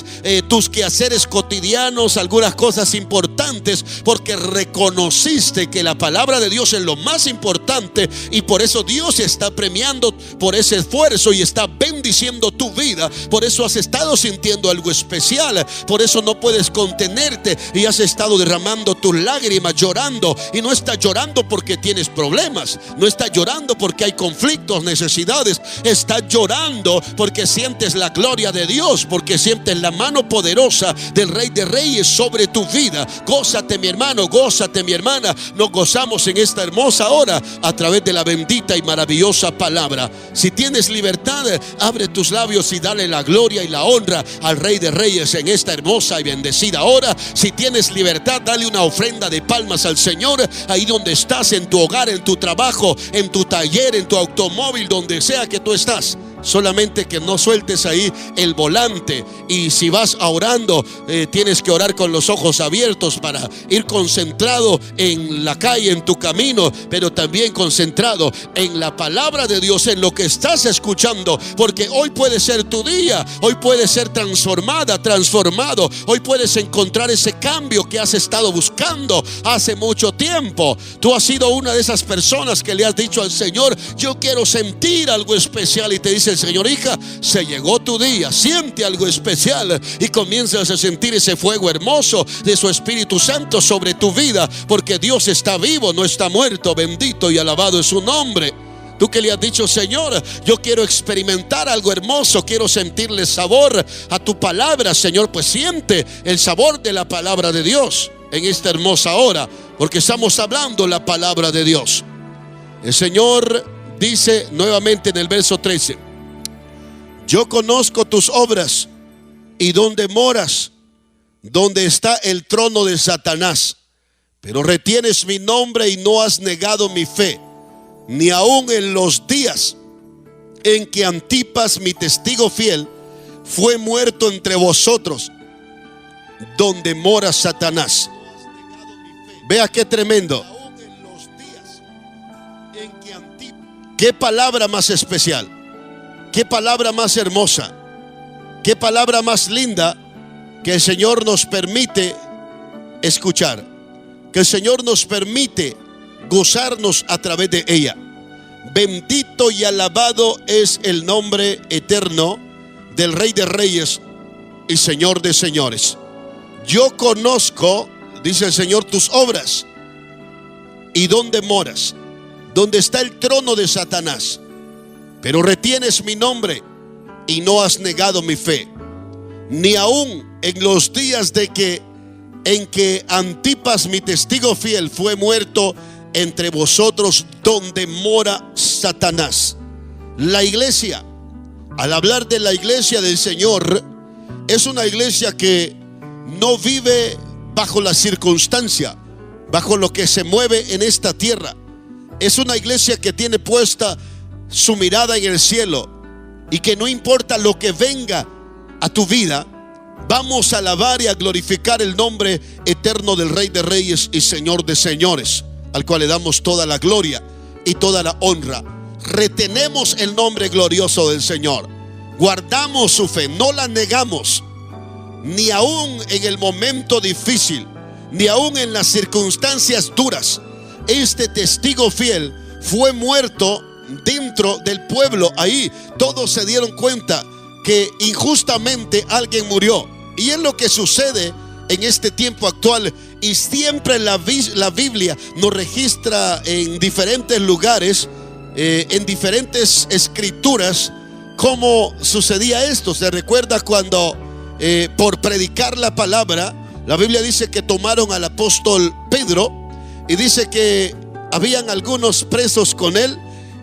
tus quehaceres cotidianos, algunas cosas importantes, porque reconociste que la palabra de Dios es lo más importante, y por eso Dios está premiando por ese esfuerzo y está bendiciendo tu vida. Por eso has estado sintiendo algo especial, por eso no puedes contenerte y has estado derramando tus lágrimas, llorando. Y no estás llorando porque tienes problemas, no estás llorando porque hay conflictos, necesidades. Estás llorando porque sientes la gloria de Dios, porque sientes la mano poderosa del Rey de Reyes sobre tu vida. Gózate, mi hermano, gózate, mi hermana. Nos gozamos en esta hermosa hora a través de la bendita y maravillosa palabra. Si tienes libertad, abre tus labios y dale la gloria y la honra al Rey de Reyes en esta hermosa y bendecida hora. Si tienes libertad, dale una ofrenda de palmas al Señor ahí donde estás, en tu hogar, en tu trabajo, en tu taller, en tu automóvil, donde sea que tú estás. Solamente que no sueltes ahí el volante. Y si vas orando, tienes que orar con los ojos abiertos para ir concentrado en la calle, en tu camino, pero también concentrado en la palabra de Dios, en lo que estás escuchando, porque hoy puede ser tu día. Hoy puedes ser transformado. Hoy puedes encontrar ese cambio que has estado buscando hace mucho tiempo. Tú has sido una de esas personas que le has dicho al Señor: yo quiero sentir algo especial, y te dice el Señor: hija, se llegó tu día, siente algo especial, y comienzas a sentir ese fuego hermoso de su Espíritu Santo sobre tu vida, porque Dios está vivo, no está muerto. Bendito y alabado es su nombre. Tú que le has dicho: Señor, yo quiero experimentar algo hermoso, quiero sentirle sabor a tu palabra. Señor, pues siente el sabor de la palabra de Dios en esta hermosa hora, porque estamos hablando la palabra de Dios. El Señor dice nuevamente en el verso 13: yo conozco tus obras y donde moras, donde está el trono de Satanás, pero retienes mi nombre y no has negado mi fe, ni aun en los días en que Antipas, mi testigo fiel, fue muerto entre vosotros, donde mora Satanás. Vea qué tremendo. Qué palabra más especial, qué palabra más hermosa, qué palabra más linda que el Señor nos permite escuchar, que el Señor nos permite gozarnos a través de ella. Bendito y alabado es el nombre eterno del Rey de Reyes y Señor de Señores. Yo conozco, dice el Señor, tus obras y dónde moras, donde está el trono de Satanás, pero retienes mi nombre y no has negado mi fe, ni aun en los días en que Antipas, mi testigo fiel, fue muerto entre vosotros, donde mora Satanás. La iglesia Al hablar de la iglesia del Señor, es una iglesia que no vive bajo la circunstancia, bajo lo que se mueve en esta tierra. Es una iglesia que tiene puesta su mirada en el cielo y que no importa lo que venga a tu vida, vamos a alabar y a glorificar el nombre eterno del Rey de Reyes y Señor de Señores, al cual le damos toda la gloria y toda la honra. Retenemos el nombre glorioso del Señor, guardamos su fe, no la negamos, ni aún en el momento difícil, ni aún en las circunstancias duras. Este testigo fiel fue muerto dentro del pueblo. Ahí todos se dieron cuenta que injustamente alguien murió. Y es lo que sucede en este tiempo actual. Y siempre la Biblia nos registra en diferentes lugares, en diferentes escrituras, cómo sucedía esto. Se recuerda cuando por predicar la palabra, la Biblia dice que tomaron al apóstol Pedro, y dice que habían algunos presos con él,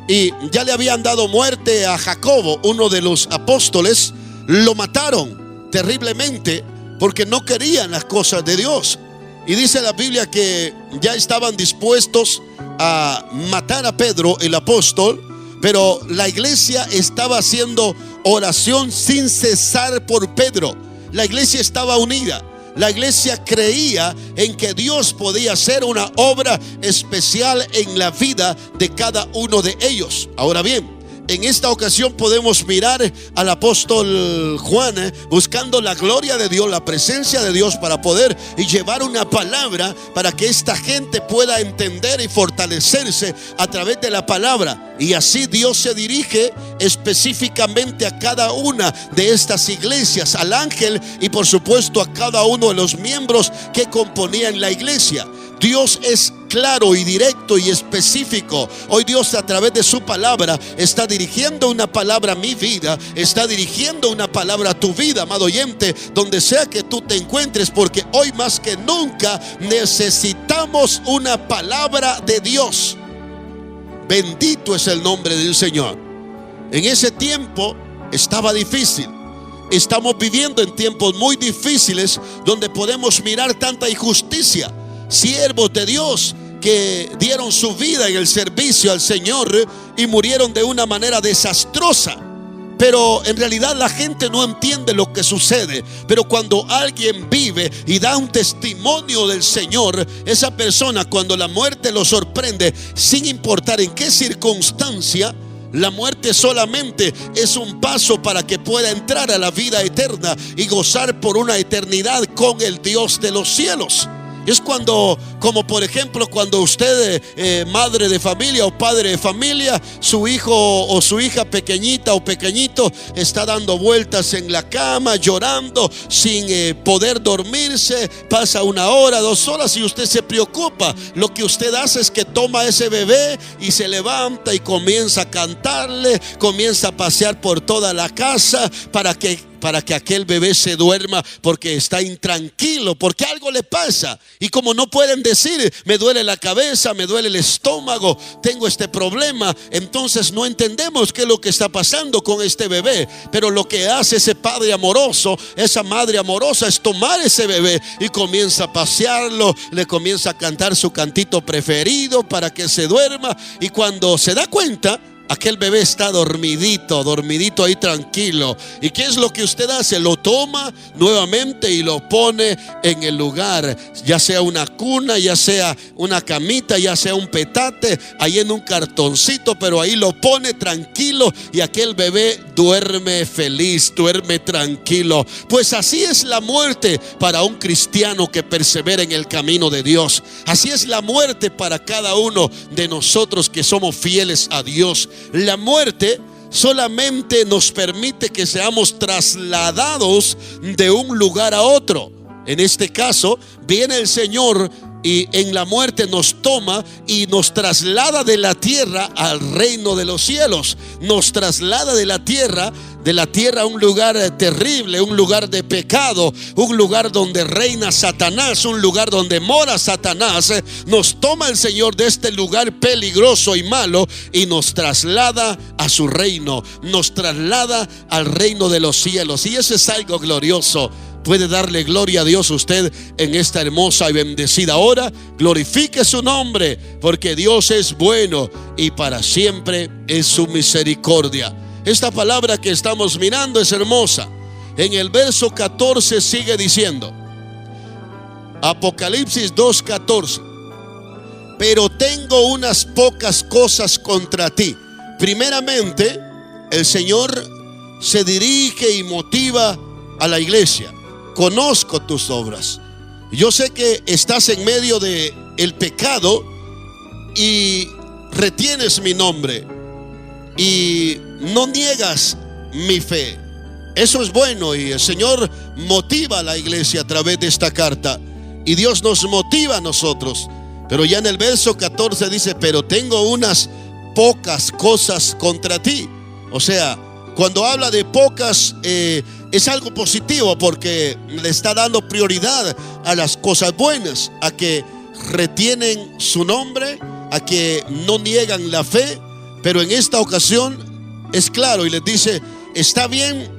y ya le habían dado muerte a Jacobo, uno de los apóstoles. Lo mataron terriblemente porque no querían las cosas de Dios. Y dice la Biblia que ya estaban dispuestos a matar a Pedro, el apóstol, pero la iglesia estaba haciendo oración sin cesar por Pedro. La iglesia estaba unida. La iglesia creía en que Dios podía hacer una obra especial en la vida de cada uno de ellos. Ahora bien, en esta ocasión podemos mirar al apóstol Juan buscando la gloria de Dios, la presencia de Dios, para poder llevar una palabra para que esta gente pueda entender y fortalecerse a través de la palabra. Y así Dios se dirige específicamente a cada una de estas iglesias, al ángel y por supuesto a cada uno de los miembros que componían la iglesia. Dios es claro y directo y específico. Hoy Dios, a través de su palabra, está dirigiendo una palabra a mi vida, está dirigiendo una palabra a tu vida, amado oyente, donde sea que tú te encuentres, porque hoy más que nunca necesitamos una palabra de Dios. Bendito es el nombre del Señor. En ese tiempo estaba difícil. Estamos viviendo en tiempos muy difíciles, donde podemos mirar tanta injusticia. Siervos de Dios que dieron su vida en el servicio al Señor y murieron de una manera desastrosa. Pero en realidad la gente no entiende lo que sucede. Pero cuando alguien vive y da un testimonio del Señor, esa persona, cuando la muerte lo sorprende, sin importar en qué circunstancia, la muerte solamente es un paso para que pueda entrar a la vida eterna y gozar por una eternidad con el Dios de los cielos. Es cuando, como por ejemplo, cuando usted, madre de familia o padre de familia, su hijo o su hija pequeñita o pequeñito está dando vueltas en la cama, llorando, sin poder dormirse. Pasa 1 hora, 2 horas y usted se preocupa. Lo que usted hace es que toma a ese bebé y se levanta y comienza a cantarle, comienza a pasear por toda la casa para que aquel bebé se duerma, porque está intranquilo, porque algo le pasa. Y como no pueden decir, me duele la cabeza, me duele el estómago, tengo este problema, entonces no entendemos qué es lo que está pasando con este bebé. Pero lo que hace ese padre amoroso, esa madre amorosa, es tomar ese bebé y comienza a pasearlo, le comienza a cantar su cantito preferido para que se duerma. Y cuando se da cuenta, aquel bebé está dormidito ahí tranquilo. ¿Y qué es lo que usted hace? Lo toma nuevamente y lo pone en el lugar, ya sea una cuna, ya sea una camita, ya sea un petate, ahí en un cartoncito, pero ahí lo pone tranquilo y aquel bebé duerme feliz, duerme tranquilo. Pues así es la muerte para un cristiano que persevera en el camino de Dios. Así es la muerte para cada uno de nosotros que somos fieles a Dios. La muerte solamente nos permite que seamos trasladados de un lugar a otro. En este caso, viene el Señor y en la muerte nos toma y nos traslada de la tierra al reino de los cielos. Nos traslada de la tierra a un lugar terrible, un lugar de pecado, un lugar donde reina Satanás, un lugar donde mora Satanás. Nos toma el Señor de este lugar peligroso y malo y nos traslada a su reino, nos traslada al reino de los cielos. Y eso es algo glorioso. Puede darle gloria a Dios usted en esta hermosa y bendecida hora. Glorifique su nombre, porque Dios es bueno y para siempre es su misericordia. Esta palabra que estamos mirando es hermosa. En el verso 14 sigue diciendo, Apocalipsis 2:14: pero tengo unas pocas cosas contra ti. Primeramente, el Señor se dirige y motiva a la iglesia. Conozco tus obras. Yo sé que estás en medio de el pecado y retienes mi nombre y no niegas mi fe. Eso es bueno, y el Señor motiva a la iglesia a través de esta carta, y Dios nos motiva a nosotros. Pero ya en el verso 14 dice: pero tengo unas pocas cosas contra ti. O sea, cuando habla de pocas, es algo positivo, porque le está dando prioridad a las cosas buenas, a que retienen su nombre, a que no niegan la fe. Pero en esta ocasión es claro y les dice: está bien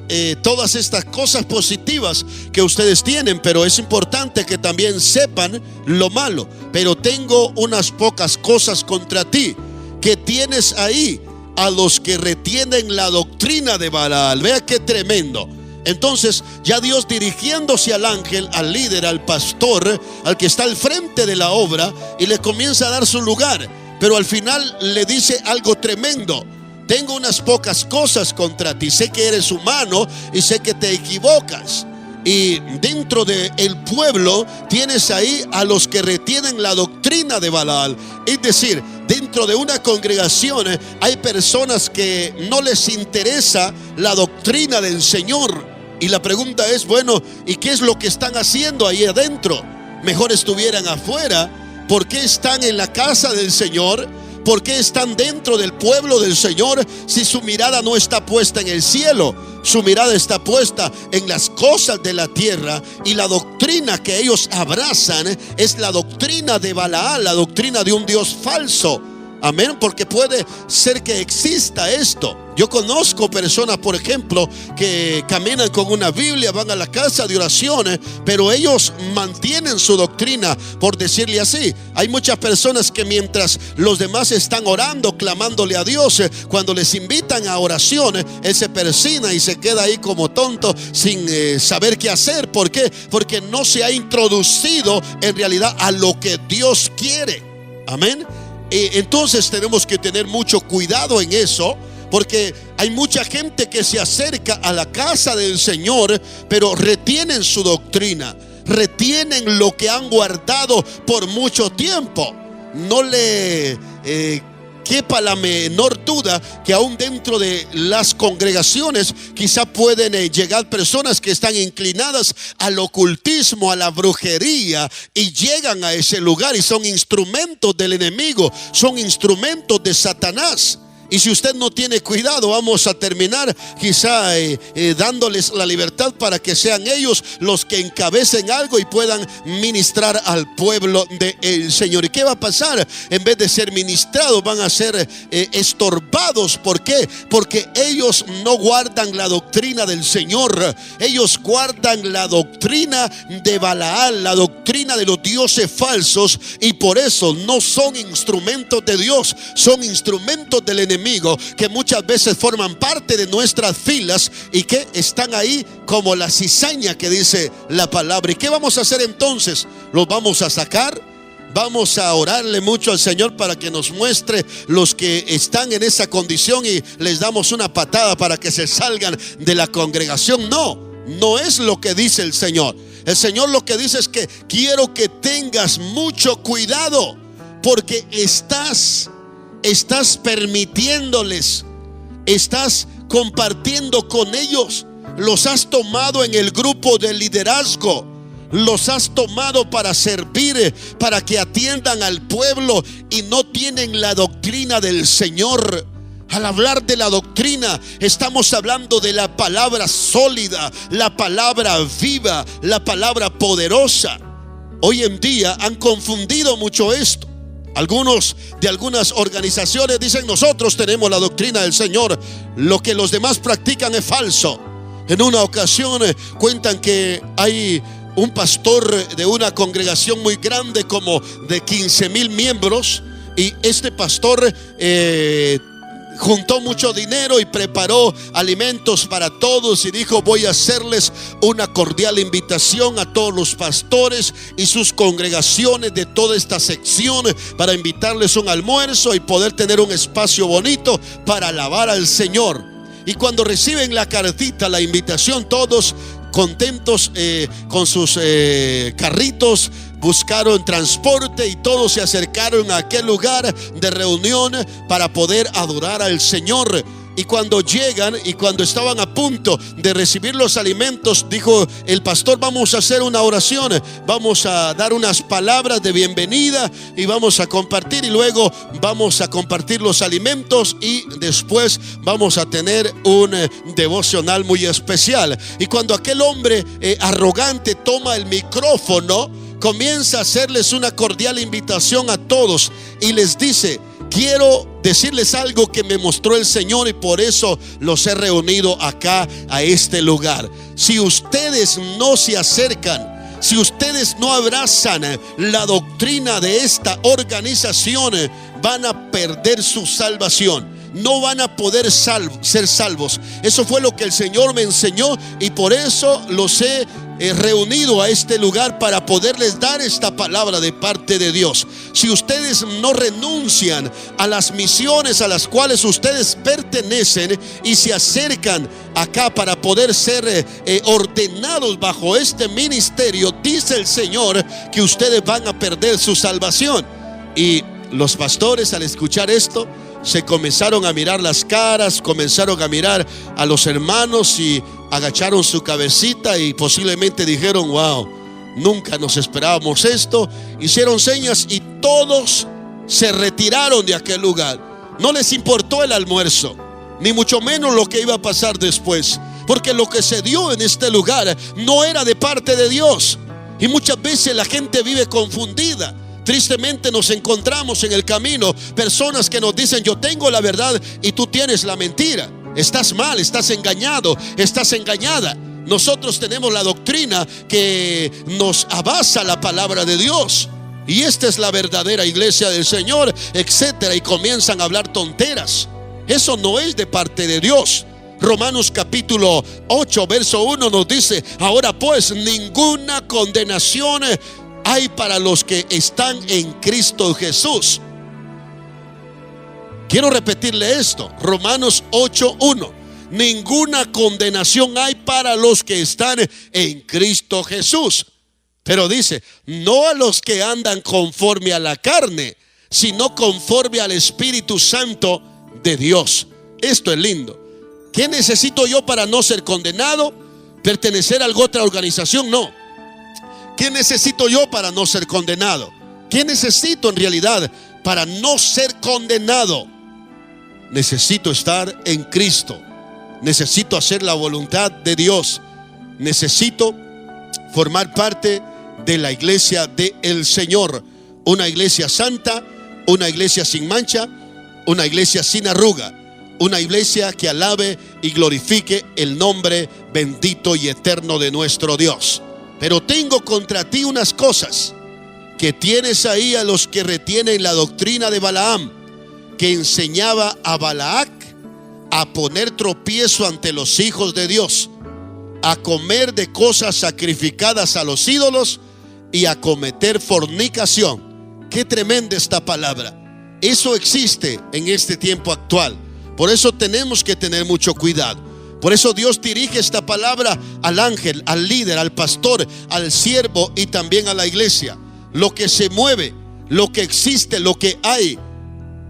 todas estas cosas positivas que ustedes tienen, pero es importante que también sepan lo malo. Pero tengo unas pocas cosas contra ti, que tienes ahí a los que retienen la doctrina de Balaal. Vea qué tremendo. Entonces, ya Dios dirigiéndose al ángel, al líder, al pastor, al que está al frente de la obra, y le comienza a dar su lugar. Pero al final le dice algo tremendo: tengo unas pocas cosas contra ti. Sé que eres humano y sé que te equivocas. Y dentro del pueblo tienes ahí a los que retienen la doctrina de Balaal. Es decir, dentro de una congregación hay personas que no les interesa la doctrina del Señor. Y la pregunta es: bueno, ¿y qué es lo que están haciendo ahí adentro? Mejor estuvieran afuera. ¿Por qué están en la casa del Señor? ¿Por qué están dentro del pueblo del Señor si su mirada no está puesta en el cielo? Su mirada está puesta en las cosas de la tierra, y la doctrina que ellos abrazan es la doctrina de Balaal, la doctrina de un Dios falso. Amén, porque puede ser que exista esto. Yo conozco personas, por ejemplo, que caminan con una Biblia, van a la casa de oraciones, pero ellos mantienen su doctrina, por decirle así. Hay muchas personas que mientras los demás están orando, clamándole a Dios, cuando les invitan a oraciones, él se persina y se queda ahí como tonto, sin saber qué hacer. ¿Por qué? Porque no se ha introducido en realidad a lo que Dios quiere. Amén. Entonces tenemos que tener mucho cuidado en eso, porque hay mucha gente que se acerca a la casa del Señor, pero retienen su doctrina, retienen lo que han guardado por mucho tiempo. No le quepa la menor duda que aún dentro de las congregaciones quizá pueden llegar personas que están inclinadas al ocultismo, a la brujería, y llegan a ese lugar y son instrumentos del enemigo, son instrumentos de Satanás. Y si usted no tiene cuidado, vamos a terminar quizá dándoles la libertad para que sean ellos los que encabecen algo y puedan ministrar al pueblo del Señor. ¿Y qué va a pasar? En vez de ser ministrados, van a ser estorbados. ¿Por qué? Porque ellos no guardan la doctrina del Señor. Ellos guardan la doctrina de Balaal, la doctrina de los dioses falsos, y por eso no son instrumentos de Dios, son instrumentos del enemigo, que muchas veces forman parte de nuestras filas y que están ahí como la cizaña que dice la palabra. ¿Y qué vamos a hacer entonces? ¿Los vamos a sacar? Vamos a orarle mucho al Señor para que nos muestre los que están en esa condición y les damos una patada para que se salgan de la congregación. No, no es lo que dice el Señor. El Señor lo que dice es que quiero que tengas mucho cuidado, porque estás permitiéndoles, estás compartiendo con ellos, los has tomado en el grupo de liderazgo, los has tomado para servir, para que atiendan al pueblo y no tienen la doctrina del Señor. Al hablar de la doctrina, estamos hablando de la palabra sólida, la palabra viva, la palabra poderosa. Hoy en día han confundido mucho esto. Algunas organizaciones dicen: nosotros tenemos la doctrina del Señor, lo que los demás practican es falso. En una ocasión cuentan que hay un pastor de una congregación muy grande, como de 15,000 miembros, y este pastor juntó mucho dinero y preparó alimentos para todos y dijo: voy a hacerles una cordial invitación a todos los pastores y sus congregaciones de toda esta sección, para invitarles un almuerzo y poder tener un espacio bonito para alabar al Señor. Y cuando reciben la cartita, la invitación, todos contentos con sus carritos, buscaron transporte y todos se acercaron a aquel lugar de reunión para poder adorar al Señor. Y cuando llegan y cuando estaban a punto de recibir los alimentos, dijo el pastor: vamos a hacer una oración, vamos a dar unas palabras de bienvenida y vamos a compartir, y luego vamos a compartir los alimentos, y después vamos a tener un devocional muy especial. Y cuando aquel hombre arrogante toma el micrófono, comienza a hacerles una cordial invitación a todos y les dice: quiero decirles algo que me mostró el Señor y por eso los he reunido acá a este lugar. Si ustedes no se acercan, si ustedes no abrazan la doctrina de esta organización, van a perder su salvación. No van a poder ser salvos. Eso fue lo que el Señor me enseñó, y por eso los he reunido a este lugar, para poderles dar esta palabra de parte de Dios. Si ustedes no renuncian a las misiones a las cuales ustedes pertenecen y se acercan acá para poder ser ordenados bajo este ministerio, dice el Señor que ustedes van a perder su salvación. Y los pastores, al escuchar esto, se comenzaron a mirar las caras, comenzaron a mirar a los hermanos y agacharon su cabecita y posiblemente dijeron: wow, nunca nos esperábamos esto. Hicieron señas y todos se retiraron de aquel lugar. No les importó el almuerzo, ni mucho menos lo que iba a pasar después, porque lo que se dio en este lugar no era de parte de Dios. Y muchas veces la gente vive confundida. Tristemente nos encontramos en el camino personas que nos dicen: yo tengo la verdad y tú tienes la mentira. Estás mal, estás engañado, estás engañada. Nosotros tenemos la doctrina que nos avasa la palabra de Dios, y esta es la verdadera iglesia del Señor, etcétera. Y comienzan a hablar tonteras. Eso no es de parte de Dios. Romanos capítulo 8 verso 1 nos dice: ahora pues, ninguna condenación hay para los que están en Cristo Jesús. Quiero repetirle esto: Romanos 8:1. Ninguna condenación hay para los que están en Cristo Jesús. Pero dice: no a los que andan conforme a la carne, sino conforme al Espíritu Santo de Dios. Esto es lindo. ¿Qué necesito yo para no ser condenado? ¿Pertenecer a alguna otra organización? No. ¿Qué necesito yo para no ser condenado? ¿Qué necesito en realidad para no ser condenado? Necesito estar en Cristo. Necesito hacer la voluntad de Dios. Necesito formar parte de la iglesia del Señor. Una iglesia santa, una iglesia sin mancha, una iglesia sin arruga, una iglesia que alabe y glorifique el nombre bendito y eterno de nuestro Dios. Pero tengo contra ti unas cosas: que tienes ahí a los que retienen la doctrina de Balaam, que enseñaba a Balac a poner tropiezo ante los hijos de Dios, a comer de cosas sacrificadas a los ídolos y a cometer fornicación. Qué tremenda esta palabra. Eso existe en este tiempo actual. Por eso tenemos que tener mucho cuidado. Por eso Dios dirige esta palabra al ángel, al líder, al pastor, al siervo y también a la iglesia. Lo que se mueve, lo que existe, lo que hay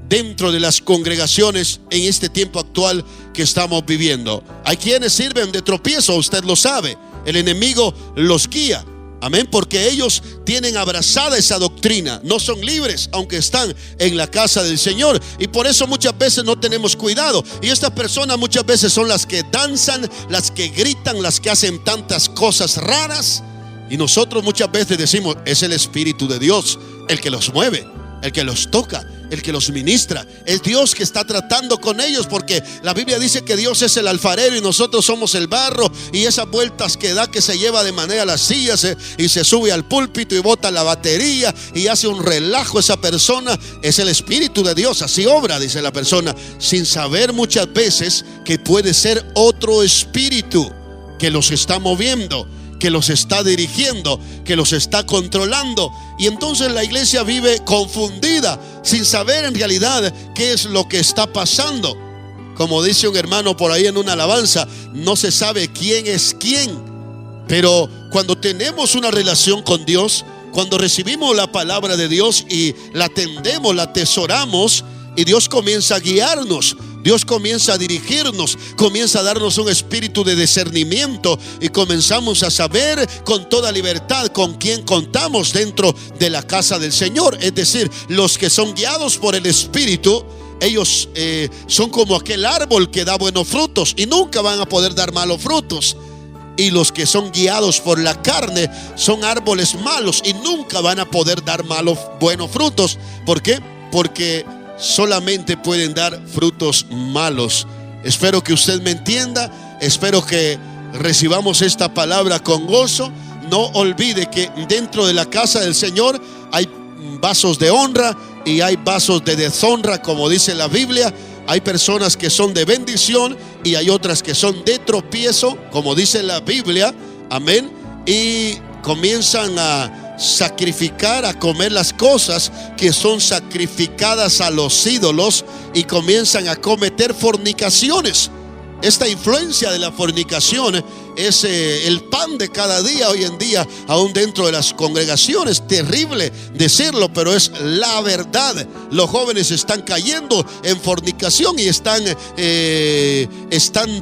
dentro de las congregaciones en este tiempo actual que estamos viviendo. Hay quienes sirven de tropiezo, usted lo sabe. El enemigo los guía. Amén, porque ellos tienen abrazada esa doctrina, no son libres aunque están en la casa del Señor, y por eso muchas veces no tenemos cuidado. Y estas personas muchas veces son las que danzan, las que gritan, las que hacen tantas cosas raras, y nosotros muchas veces decimos: es el Espíritu de Dios el que los mueve, el que los toca, el que los ministra. Es Dios que está tratando con ellos, porque la Biblia dice que Dios es el alfarero y nosotros somos el barro, y esas vueltas que da, que se lleva de manera a las sillas y se sube al púlpito y bota la batería y hace un relajo esa persona, es el Espíritu de Dios. Así obra, dice la persona, sin saber muchas veces que puede ser otro espíritu que los está moviendo, que los está dirigiendo, que los está controlando. Y entonces la iglesia vive confundida, sin saber en realidad qué es lo que está pasando. Como dice un hermano por ahí en una alabanza, no se sabe quién es quién. Pero cuando tenemos una relación con Dios, cuando recibimos la palabra de Dios y la atendemos, la atesoramos, y Dios comienza a guiarnos, Dios comienza a dirigirnos, comienza a darnos un espíritu de discernimiento, y comenzamos a saber con toda libertad con quién contamos dentro de la casa del Señor. Es decir, los que son guiados por el Espíritu, ellos son como aquel árbol que da buenos frutos y nunca van a poder dar malos frutos. Y los que son guiados por la carne son árboles malos y nunca van a poder dar buenos frutos. ¿Por qué? Porque solamente pueden dar frutos malos. Espero que usted me entienda, espero que recibamos esta palabra con gozo. No olvide que dentro de la casa del Señor hay vasos de honra y hay vasos de deshonra, como dice la Biblia. Hay personas que son de bendición y hay otras que son de tropiezo, como dice la Biblia. Amén. Y comienzan a sacrificar, a comer las cosas que son sacrificadas a los ídolos, y comienzan a cometer fornicaciones. Esta influencia de la fornicación es el pan de cada día hoy en día, aún dentro de las congregaciones. Terrible decirlo, pero es la verdad. Los jóvenes están cayendo en fornicación y están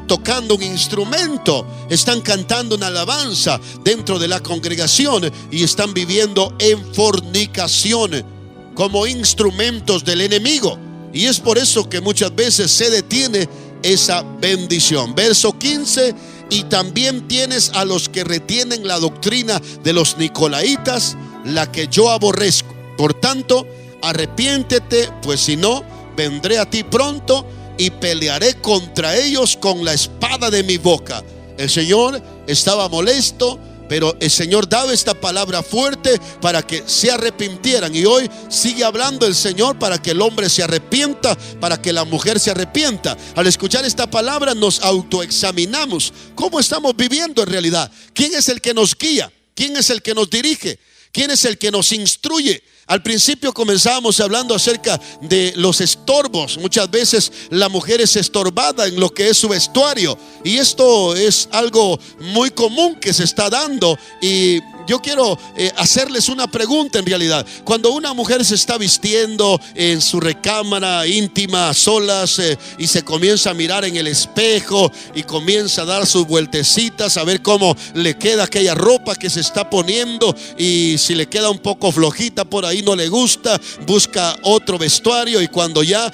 tocando un instrumento, están cantando una alabanza dentro de la congregación y están viviendo en fornicación como instrumentos del enemigo. Y es por eso que muchas veces se detiene esa bendición. Verso 15: y también tienes a los que retienen la doctrina de los nicolaitas, la que yo aborrezco. Por tanto, arrepiéntete, pues si no, vendré a ti pronto y pelearé contra ellos con la espada de mi boca. El Señor estaba molesto, pero el Señor daba esta palabra fuerte para que se arrepintieran. Y hoy sigue hablando el Señor para que el hombre se arrepienta, para que la mujer se arrepienta. Al escuchar esta palabra nos autoexaminamos. ¿Cómo estamos viviendo en realidad? ¿Quién es el que nos guía? ¿Quién es el que nos dirige? ¿Quién es el que nos instruye? Al principio comenzábamos hablando acerca de los estorbos. Muchas veces la mujer es estorbada en lo que es su vestuario, y esto es algo muy común que se está dando. Y yo quiero hacerles una pregunta en realidad. Cuando una mujer se está vistiendo en su recámara íntima, a solas, y se comienza a mirar en el espejo y comienza a dar sus vueltecitas a ver cómo le queda aquella ropa que se está poniendo, y si le queda un poco flojita por ahí, no le gusta, busca otro vestuario, y cuando ya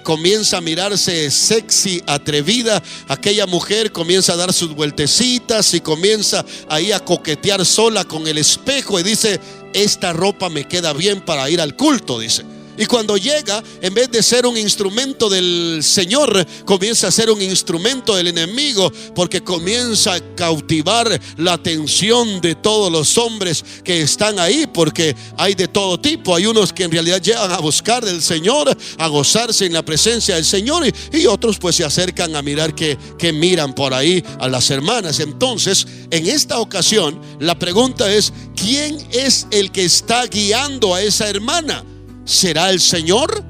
comienza a mirarse sexy, atrevida, aquella mujer comienza a dar sus vueltecitas y comienza ahí a coquetear sola con el espejo y dice: esta ropa me queda bien para ir al culto, dice. Y cuando llega, en vez de ser un instrumento del Señor, comienza a ser un instrumento del enemigo, porque comienza a cautivar la atención de todos los hombres que están ahí, porque hay de todo tipo. Hay unos que en realidad llegan a buscar del Señor, a gozarse en la presencia del Señor, y otros pues se acercan a mirar que miran por ahí a las hermanas. Entonces, en esta ocasión, la pregunta es: ¿quién es el que está guiando a esa hermana? ¿Será el Señor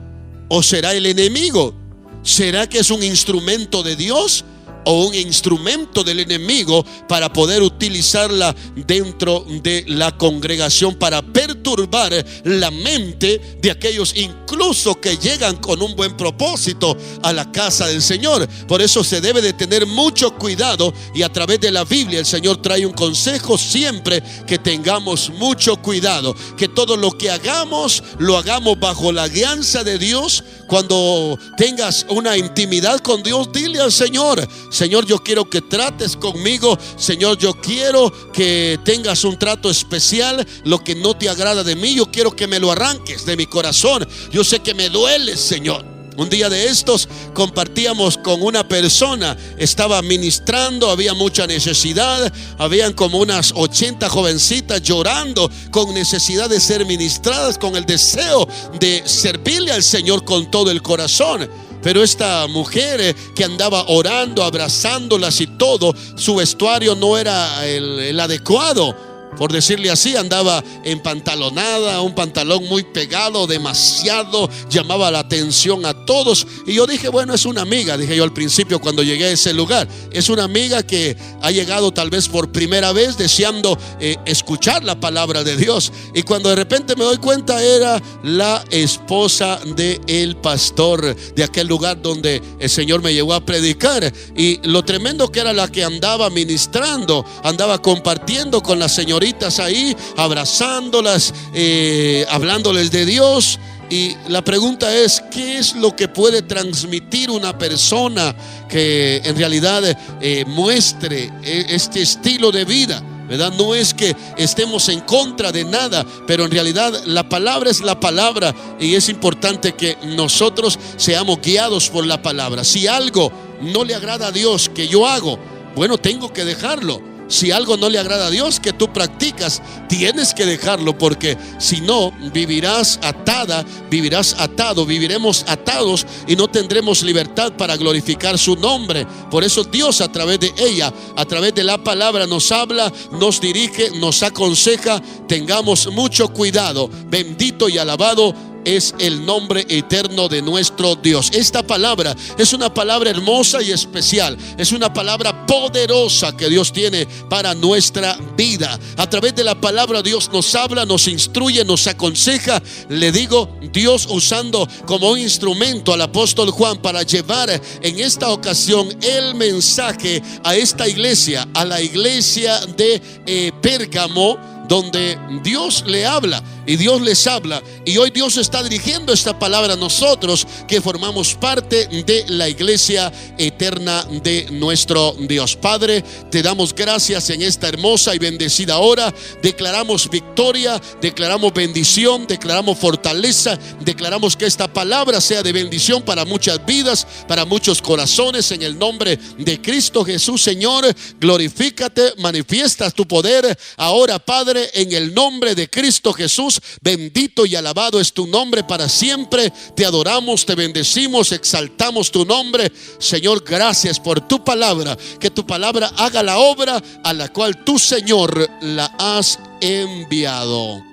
o será el enemigo? ¿Será que es un instrumento de Dios o un instrumento del enemigo para poder utilizarla dentro de la congregación para perturbar la mente de aquellos incluso que llegan con un buen propósito a la casa del Señor. Por eso se debe de tener mucho cuidado, y a través de la Biblia el Señor trae un consejo siempre: que tengamos mucho cuidado, que todo lo que hagamos lo hagamos bajo la guianza de Dios. Cuando tengas una intimidad con Dios, dile al Señor: Señor, yo quiero que trates conmigo. Señor, yo quiero que tengas un trato especial. Lo que no te agrada de mí, yo quiero que me lo arranques de mi corazón. Yo sé que me duele, Señor. Un día de estos compartíamos con una persona, estaba ministrando, había mucha necesidad, habían como unas 80 jovencitas llorando con necesidad de ser ministradas, con el deseo de servirle al Señor con todo el corazón. Pero esta mujer que andaba orando, abrazándolas y todo, su vestuario no era el adecuado, por decirle así. Andaba empantalonada, un pantalón muy pegado, demasiado, llamaba la atención a todos. Y yo dije, bueno, es una amiga, dije yo al principio cuando llegué a ese lugar. Es una amiga que ha llegado tal vez por primera vez deseando escuchar la palabra de Dios. Y cuando de repente me doy cuenta, era la esposa del pastor de aquel lugar donde el Señor me llevó a predicar. Y lo tremendo que era la que andaba ministrando, andaba compartiendo con las señoritas ahí, abrazándolas, hablándoles de Dios. Y la pregunta es: ¿qué es lo que puede transmitir una persona que en realidad muestre este estilo de vida? ¿Verdad? No es que estemos en contra de nada, pero en realidad la palabra es la palabra, y es importante que nosotros seamos guiados por la palabra. Si algo no le agrada a Dios que yo hago, bueno, tengo que dejarlo. Si algo no le agrada a Dios que tú practicas, tienes que dejarlo, porque si no, vivirás atada, vivirás atado, viviremos atados y no tendremos libertad para glorificar su nombre. Por eso Dios, a través de ella, a través de la palabra, nos habla, nos dirige, nos aconseja. Tengamos mucho cuidado. Bendito y alabado es el nombre eterno de nuestro Dios. Esta palabra es una palabra hermosa y especial. Es una palabra poderosa que Dios tiene para nuestra vida. A través de la palabra Dios nos habla, nos instruye, nos aconseja. Le digo, Dios usando como un instrumento al apóstol Juan para llevar en esta ocasión el mensaje a esta iglesia, a la iglesia de Pérgamo, donde Dios le habla y Dios les habla. Y hoy Dios está dirigiendo esta palabra a nosotros que formamos parte de la iglesia eterna de nuestro Dios. Padre, te damos gracias en esta hermosa y bendecida hora. Declaramos victoria, declaramos bendición, declaramos fortaleza, declaramos que esta palabra sea de bendición para muchas vidas, para muchos corazones, en el nombre de Cristo Jesús. Señor, glorifícate, manifiestas tu poder ahora, Padre, en el nombre de Cristo Jesús. Bendito y alabado es tu nombre para siempre. Te adoramos, te bendecimos, exaltamos tu nombre. Señor, gracias por tu palabra. Que tu palabra haga la obra a la cual tú, Señor, la has enviado.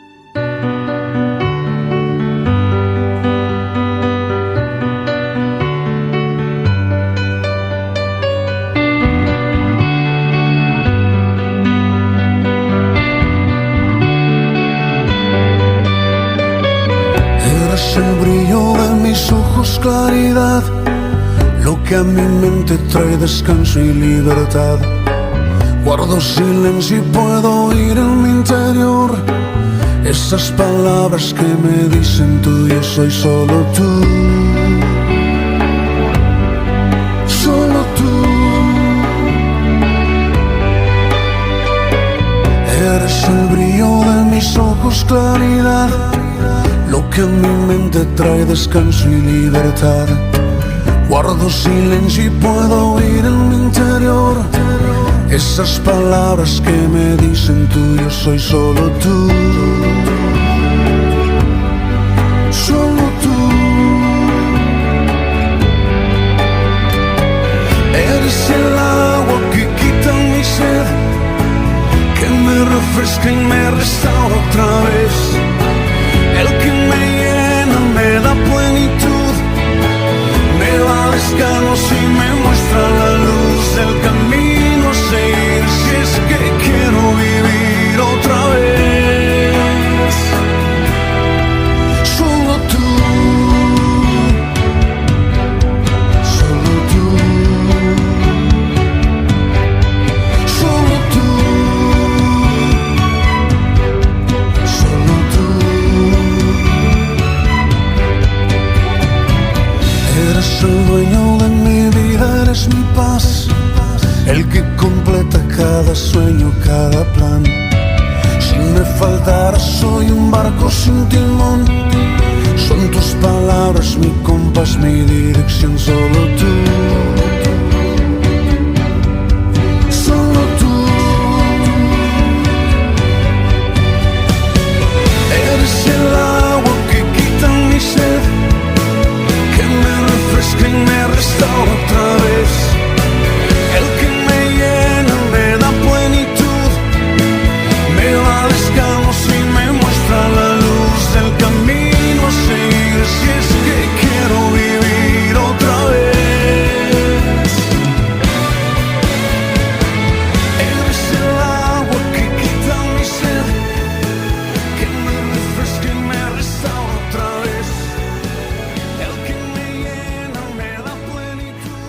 El brillo de mis ojos, claridad, lo que a mi mente trae descanso y libertad. Guardo silencio y puedo oír en mi interior esas palabras que me dicen: tú, yo soy solo tú, solo tú. Eres el brillo de mis ojos, claridad, lo que a mi mente trae descanso y libertad. Guardo silencio y puedo oír en mi interior esas palabras que me dicen: tú, yo soy solo tú, solo tú. Eres el agua que quita mi sed, que me refresca y me restaura otra vez. El que me llena, me da plenitud, me da descanso y me muestra la luz del el que completa cada sueño, cada plan. Si me faltara soy un barco sin timón, son tus palabras mi compás, mi dirección, solo tú. Solo tú. Eres el agua que quita mi sed, que me refresca y me restaura otra vez. El que me llena, me da plenitud, me da descanso y me muestra la luz del camino a seguir. Si es que quiero vivir otra vez. Eres el agua que quita mi sed, que me refresca y me restaura otra vez. El que me llena, me da plenitud.